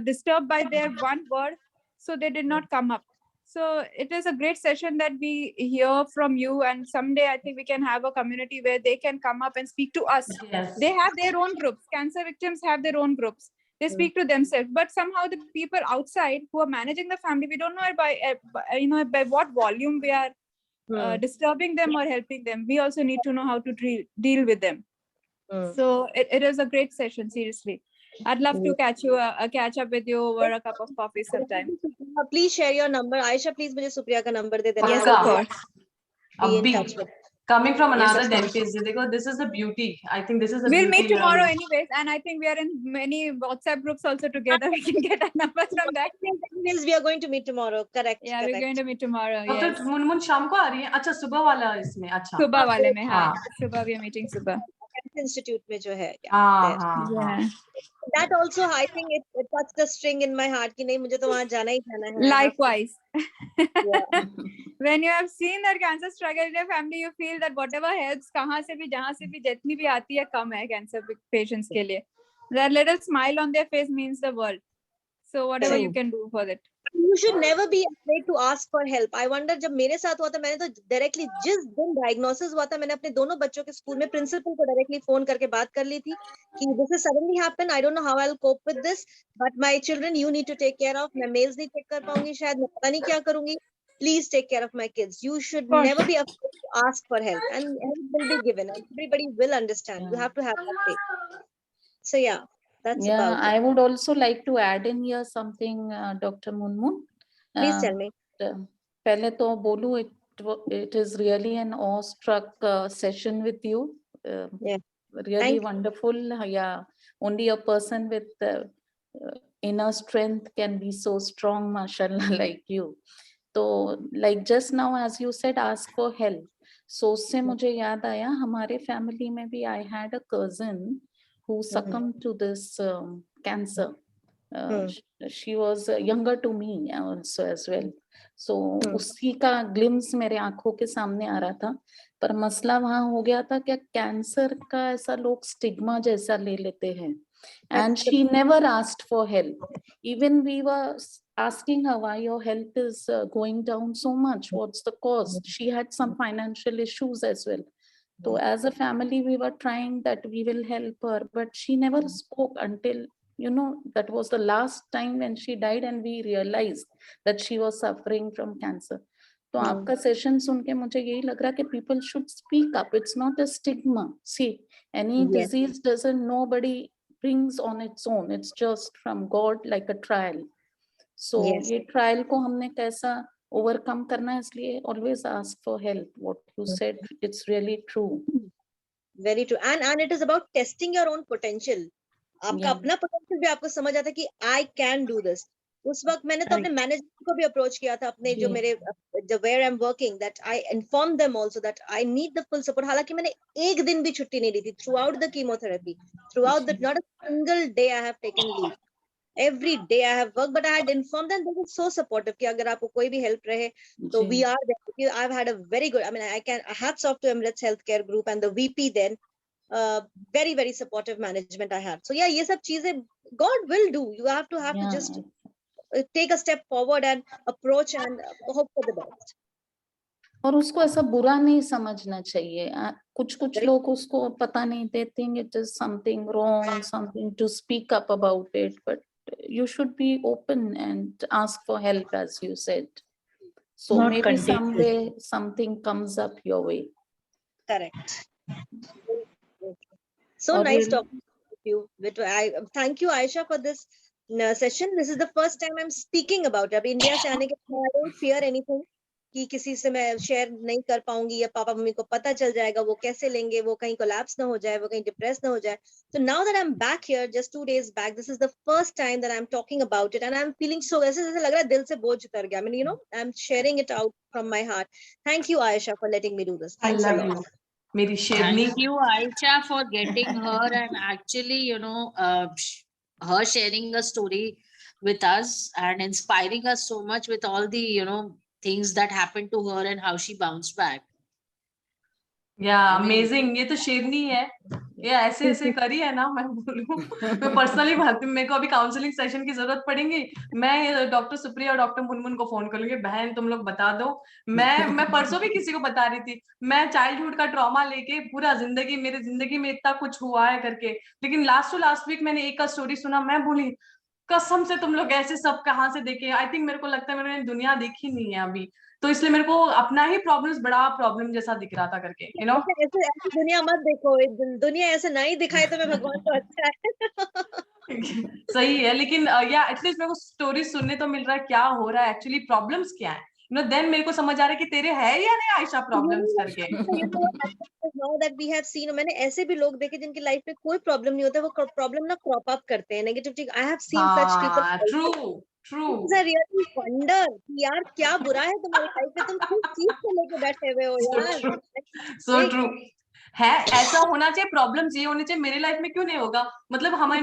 disturbed by their one word, so they did not come up. So it is a great session that we hear from you, and someday I think we can have a community where they can come up and speak to us. Yes. They have their own groups. Cancer victims have their own groups. They speak to themselves, but somehow the people outside who are managing the family, we don't know by what volume we are disturbing them or helping them. We also need to know how to deal with them. So it is a great session, seriously. I'd love to catch up with you over a cup of coffee sometime. Please share your number. Aisha, please मुझे सुप्रिया का number दे देना. Yes, I of will course. be in Abhi, touch with. coming from Yes, another of course. dentist, देखो, this is the beauty. I think this is the We'll beauty. meet tomorrow anyways, and I think we are in many WhatsApp groups also together. We can get our numbers from that. Yes, we are going to meet tomorrow. Correct. Yeah, correct. we're going to meet tomorrow. Doctor Yes. Munmun शाम को आ रही है? अच्छा, सुबह वाला इसमें. अच्छा. सुबह वाले में, हाँ. हाँ. सुबह we are meeting सुबह. Cancer Institute में जो है. हाँ, there. हाँ, हाँ. Yeah. That also, I think it touched the string in my heart कि नहीं मुझे तो वहाँ जाना ही जाना है. Likewise. Yeah. When you have seen that cancer struggle in your family, you feel that whatever helps, कहाँ से भी, जहाँ से भी, जितनी भी आती है, कम है cancer patients के लिए. That little smile on their face means the world. So whatever you can do for it. You should never be afraid to ask for help. I wonder जब मेरे साथ हुआ था, मैंने तो directly जिस दिन diagnosis हुआ था, मैंने अपने दोनों बच्चों के स्कूल में principal को directly phone करके बात कर ली थी कि this has suddenly happened. I don't know how I'll cope with this, but my children you need to take care of. मैं mails नहीं check कर पाऊंगी शायद, मैं पता नहीं क्या करूंगी. Please take care of my kids. You should course. never be afraid to ask for help, and help will be given. Everybody will understand. You have to have that faith. So yeah, that's Yeah, about it. I would also like to add in here something, Dr. Munmun. Please tell me. पहले तो बोलूं, it is really an awestruck session with you. Yeah. Really Thank you. wonderful. Yeah, only a person with inner strength can be so strong, mashallah, like you. So, like just now, as you said, ask for help. So उससे मुझे याद आया, हमारे family में भी I had a cousin who succumbed to this cancer. She was younger to me also as well. So उसी का glimpse मेरे आंखों के सामने आ रहा था. पर मसला वहाँ हो गया था कि कैंसर का ऐसा लोग स्टिग्मा जैसा ले लेते हैं. And she never asked for help. Even we were asking her why your health is going down so much. What's the cause? She had some financial issues as well. So as a family, we were trying that we will help her, but she never spoke until, that was the last time when she died and we realized that she was suffering from cancer. तो आपका session सुन के मुझे यही लग रहा है कि people should speak up. It's not a stigma. See, any disease doesn't, nobody brings on its own. It's just from God, like a trial. So ये trial को हमने कैसा ओवरकम करना है, इसलिए always ask for help. What you said, it's really true. Very true. And it is about testing your own potential. आपका Yeah. अपना potential भी आपको समझ आता है कि I can do this. उस वक्त मैंने तो अपने मैनेजर को भी अप्रोच किया था, अपने जो जी। मेरे जो where I'm working, that I informed them also that I need the full support. हालांकि मैंने एक दिन भी छुट्टी नहीं ली थी throughout the chemotherapy, throughout the not a single day I have taken leave. Every day I have worked, but I had informed them. They were so supportive कि अगर आपको कोई भी help रहे तो जी। we are there. I've had a very good, I mean, I can hats off to Emirates Healthcare Group and the VP then. Very very supportive management I had. So yeah, ये सब चीजें God will do. You have to Yeah. just take a step forward and approach and hope for the best. और उसको ऐसा बुरा नहीं समझना चाहिए. कुछ Very- लोग उसको पता नहीं, they think it is something wrong, something to speak up about it, but you should be open and ask for help, as you said. So Not maybe contagious. someday something comes up your way. Correct. So Or nice really- talking with you. I thank you, Aisha, for this session. This is the first time I'm speaking about it. अब India से आने के बाद I don't fear anything कि किसी से मैं share नहीं कर पाऊंगी या पापा मम्मी को पता चल जाएगा, वो कैसे लेंगे, वो कहीं कोलैप्स ना हो जाए, वो कहीं डिप्रेस ना हो जाए. So now that I'm back here, just 2 days back, this is the first time that I'm talking about it, and I'm feeling so. ऐसे लग रहा है दिल से बोझ उतर गया. I mean, you know, I'm sharing it out from my heart. Thank you, Aisha, for letting me do this. I Thanks a love lot. you. मेरी शेरनी. Thank you, Aisha, for getting her and actually, her sharing a story with us and inspiring us so much with all the, things that happened to her and how she bounced back. या I mean- amazing. ये तो शेरनी है. ये ऐसे ऐसे करी है ना, मैं बोलूं. मैं पर्सनली मेरे को अभी काउंसलिंग सेशन की जरूरत पड़ेगी. मैं डॉक्टर सुप्रिया और डॉक्टर मुनमुन को फोन करूंगी, बहन तुम लोग बता दो. मैं परसों भी किसी को बता रही थी, मैं चाइल्डहुड का ट्रॉमा लेके पूरा मेरे जिंदगी में इतना कुछ हुआ है करके. लेकिन लास्ट वीक मैंने एक का स्टोरी सुना, मैं बोली कसम से तुम लोग ऐसे सब कहाँ से देखे. आई थिंक मेरे को लगता है मैंने दुनिया देखी नहीं है अभी, तो इसलिए मेरे को अपना ही प्रॉब्लम्स बड़ा प्रॉब्लम जैसा दिख रहा था करके, यू नो. ऐसे दुनिया मत देखो. दुनिया ऐसे नहीं दिखाई तो मैं भगवान को अच्छा है. सही है, लेकिन या एटलीस्ट मेरे को स्टोरी सुनने तो मिल रहा है क्या हो रहा है एक्चुअली, प्रॉब्लम्स क्या है, यू नो. देन मेरे को समझ आ रहा है कि तेरे है या नहीं आयशा प्रॉब्लम्स करके. Now that we have seen, मैंने ऐसे भी लोग देखे जिनकी लाइफ में कोई प्रॉब्लम नहीं होता, वो प्रॉब्लम ना क्रॉप अप करते हैं, negativity. I have seen such people. True. I really wonder कि यार क्या बुरा है तुम्हारी लाइफ में, तुम किस चीज को लेके बैठे हुए हो यार. सो ट्रू है. ऐसा होना चाहिए, प्रॉब्लम्स ये होने चाहिए. मेरे लाइफ में क्यों नहीं होगा? मतलब हमारे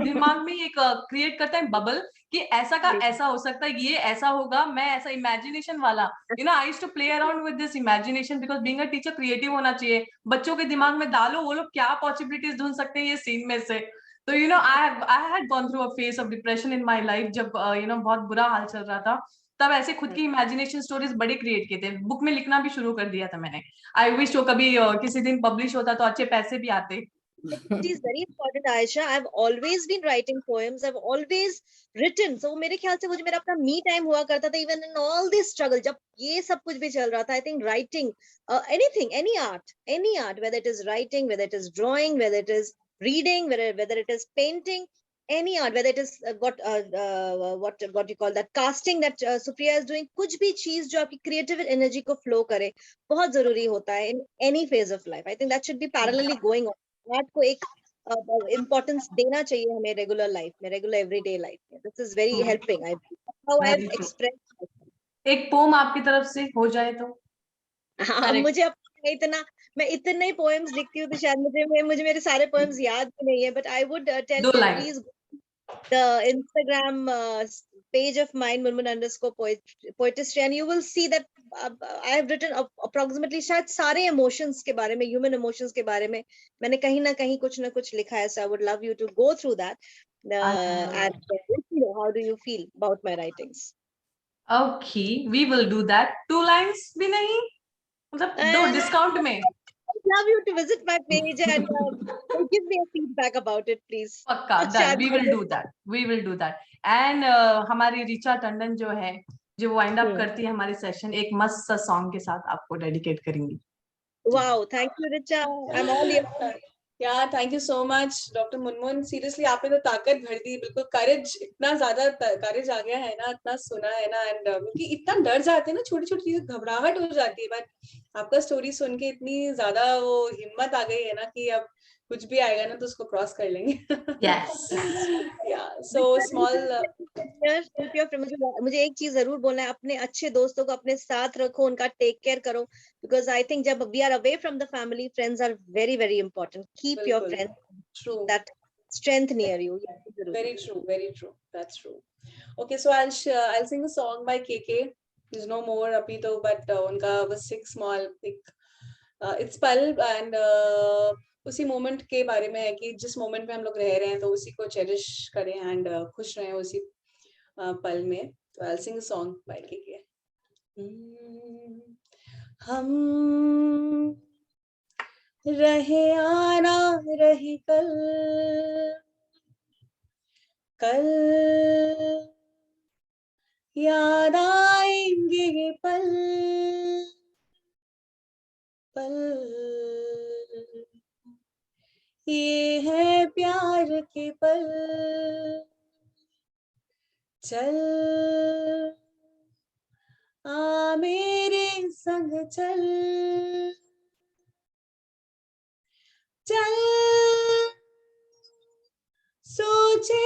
दिमाग में एक क्रिएट करता है बबल कि ऐसा का ऐसा हो सकता है, ये ऐसा होगा, मैं ऐसा इमेजिनेशन वाला, you know. I used to play around with this imagination because being a teacher creative होना चाहिए. बच्चों के दिमाग में डालो, वो लोग क्या पॉसिबिलिटीज ढूंढ सकते हैं ये सीन में से. तो you know I had gone through a phase of depression in my life, जब यू नो बहुत बुरा हाल चल रहा था. तब ऐसे खुद की इमेजिनेशन स्टोरीज बड़े क्रिएट किए थे, बुक में लिखना भी शुरू कर दिया था मैंने. आई विश वो कभी किसी दिन पब्लिश होता तो अच्छे पैसे भी आते. It is very important, Aisha. I've always been writing poems. I've always written. So मेरे ख्याल से वो जो मेरा अपना me time हुआ करता था, even in all this struggle, जब ये सब कुछ भी चल रहा था, I think writing, anything, any art, whether it is writing, whether it is drawing, whether it is reading, whether it is painting, any art, whether it is what you call that casting that Supriya is doing, कुछ भी चीज जो आपकी creative energy को flow करे, बहुत जरूरी होता है in any phase of life. I think that should be parallelly going on. Art को एक इम्पोर्टेंस देना चाहिए हमें रेगुलर लाइफ में, रेगुलर एवरीडे लाइफ में. This is very helping. How I have expressed. एक पोम आपकी तरफ से हो जाए तो. हाँ, मुझे मैं इतने ही पोएम्स लिखती हूँ तो शायद मुझे मेरे सारे पोएम्स याद भी नहीं है, but I would tell you please the Instagram page of mine, Munmun_poetry, and you will see that I have written approximately शायद सारे emotions के बारे में, human emotions के बारे में मैंने कहीं ना कहीं कुछ ना कुछ लिखा है. So I would love you to go through that and how do you feel about my writings. Okay, we will do that. 2 lines भी नहीं, मतलब 2 डिस्काउंट में. I'd love you to visit my page and give me a feedback about it, please. पक्का, that we will do that. And हमारी रिचा टंडन जो है, जो wind up करती है हमारे सेशन, एक मस्त सा सॉन्ग के साथ आपको डेडिकेट करेंगी. Wow, thank you, Richa. I'm all ears. Yeah, thank you so much, Dr. Munmun. Seriously, आपने तो ताकत भर दी, बिल्कुल courage, इतना ज्यादा courage आ गया है ना, इतना सुना है ना, and क्योंकि इतना डर जाते हैं ना, छोटी छोटी चीजें घबराहट हो जाती है, but आपका स्टोरी सुन के इतनी ज्यादा वो हिम्मत आ गई है ना कि अब कुछ भी आएगा ना तो उसको क्रॉस कर लेंगे. Yes. Yeah, so small. मुझे एक चीज जरूर बोलना है, अपने अच्छे दोस्तों को अपने साथ रखो, उनका टेक केयर करो, बिकॉज आई थिंक जब we are away from the family, friends are very very important. Keep your बिल्कुल. Friends True. That strength near you. Very true, very true. That's true. Okay, so I'll sing a song by KK. There's no more अभी तो, but उनका was six small. It's पल, and उसी moment के बारे में है कि जिस मोमेंट में हम लोग रह रहे हैं तो उसी को चेरिश करें एंड खुश रहें उसी पल में. तो I'll sing a song by KK. हम रहे आना रहे कल, कल याद आएंगे ये पल, पल ये है प्यार के पल. चल आ मेरे संग चल, चल सोचे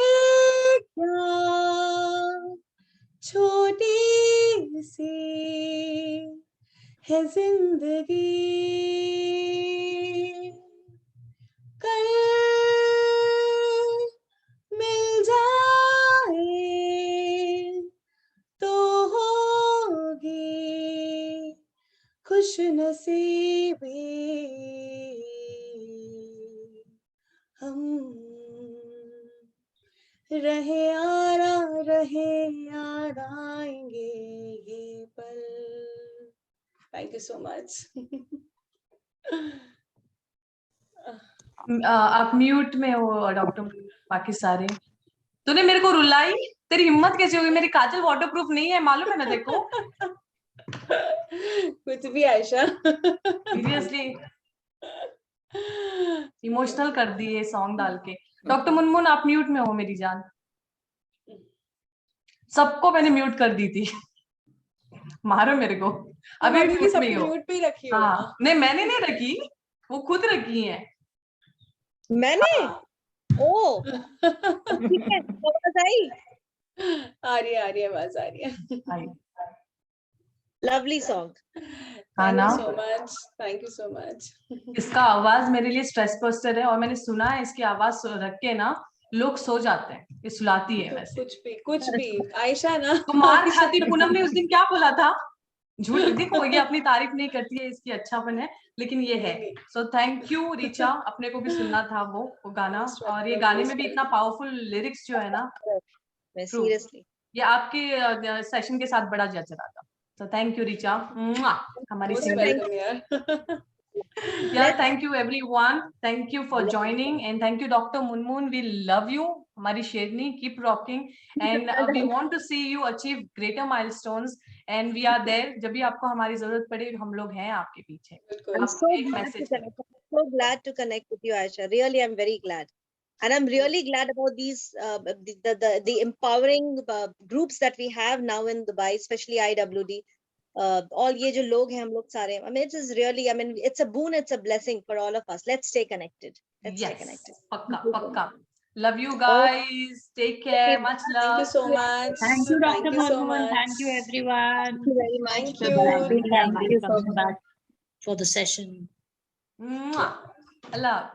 क्या छोटी सी है जिंदगी, कल मिल जाए तो होगी खुश नसीबी. हम रहे आना रहे याद आएंगे ये पल. Thank you so much. आप म्यूट में हो डॉक्टर. बाकी सारे तूने मेरे को रुलाई, तेरी हिम्मत कैसे होगी? मेरी काजल वाटरप्रूफ नहीं है, मालूम है ना देखो. कुछ भी आयशा. सीरियसली इमोशनल कर दिए सॉन्ग डाल के. डॉक्टर मुनमुन आप म्यूट में हो मेरी जान. सबको मैंने म्यूट कर दी थी. मारो मेरे को. अभी भी म्यूट सब में ही हो. म्यूट पे ही रखी हो. हाँ नहीं मैंने नहीं रखी, वो खुद रखी है. मैंने ओ ठीक है, आवाज आई. आ रही है आवाज आ रही है. Lovely song. हाँ ना, थैंक यू सो मच. इसका आवाज मेरे लिए स्ट्रेस बस्टर है और मैंने सुना है इसकी आवाज रख के ना लोग सो जाते हैं. ये सुलाती है वैसे. कुछ भी आयशा ना. तो मार खाती. पूनम ने उस दिन क्या बोला था? झूठ. देखो ये अपनी तारीफ नहीं करती है, इसकी अच्छापन है, लेकिन ये है. So thank you Richa. अपने को भी सुनना था वो गाना, और ये गाने में भी इतना पावरफुल लिरिक्स जो है ना, सीरियसली ये आपके सेशन के साथ बड़ा जच रहा था. तो थैंक यू रिचा. हमारी Yeah, thank you everyone. Thank you for joining and thank you Dr. Munmun. We love you. हमारी शेरनी, keep rocking and we want to see you achieve greater milestones and we are there. जब भी आपको हमारी जरूरत पड़े हम लोग हैं आपके पीछे. I'm so glad to connect with you, Aisha. Really, I'm very glad. And I'm really glad about these the empowering groups that we have now in Dubai, especially IWD. All ये जो लोग हैं हम लोग सारे. I mean, it is really, I mean, it's a boon, it's a blessing for all of us. Let's stay connected. Let's stay connected. पक्का. Love you guys. Take care. Much love. Thank you so much. Thank you, Dr. Munmun. Thank you, everyone. Thank you very much. Thank you. Thank you for coming back for the session. Allah.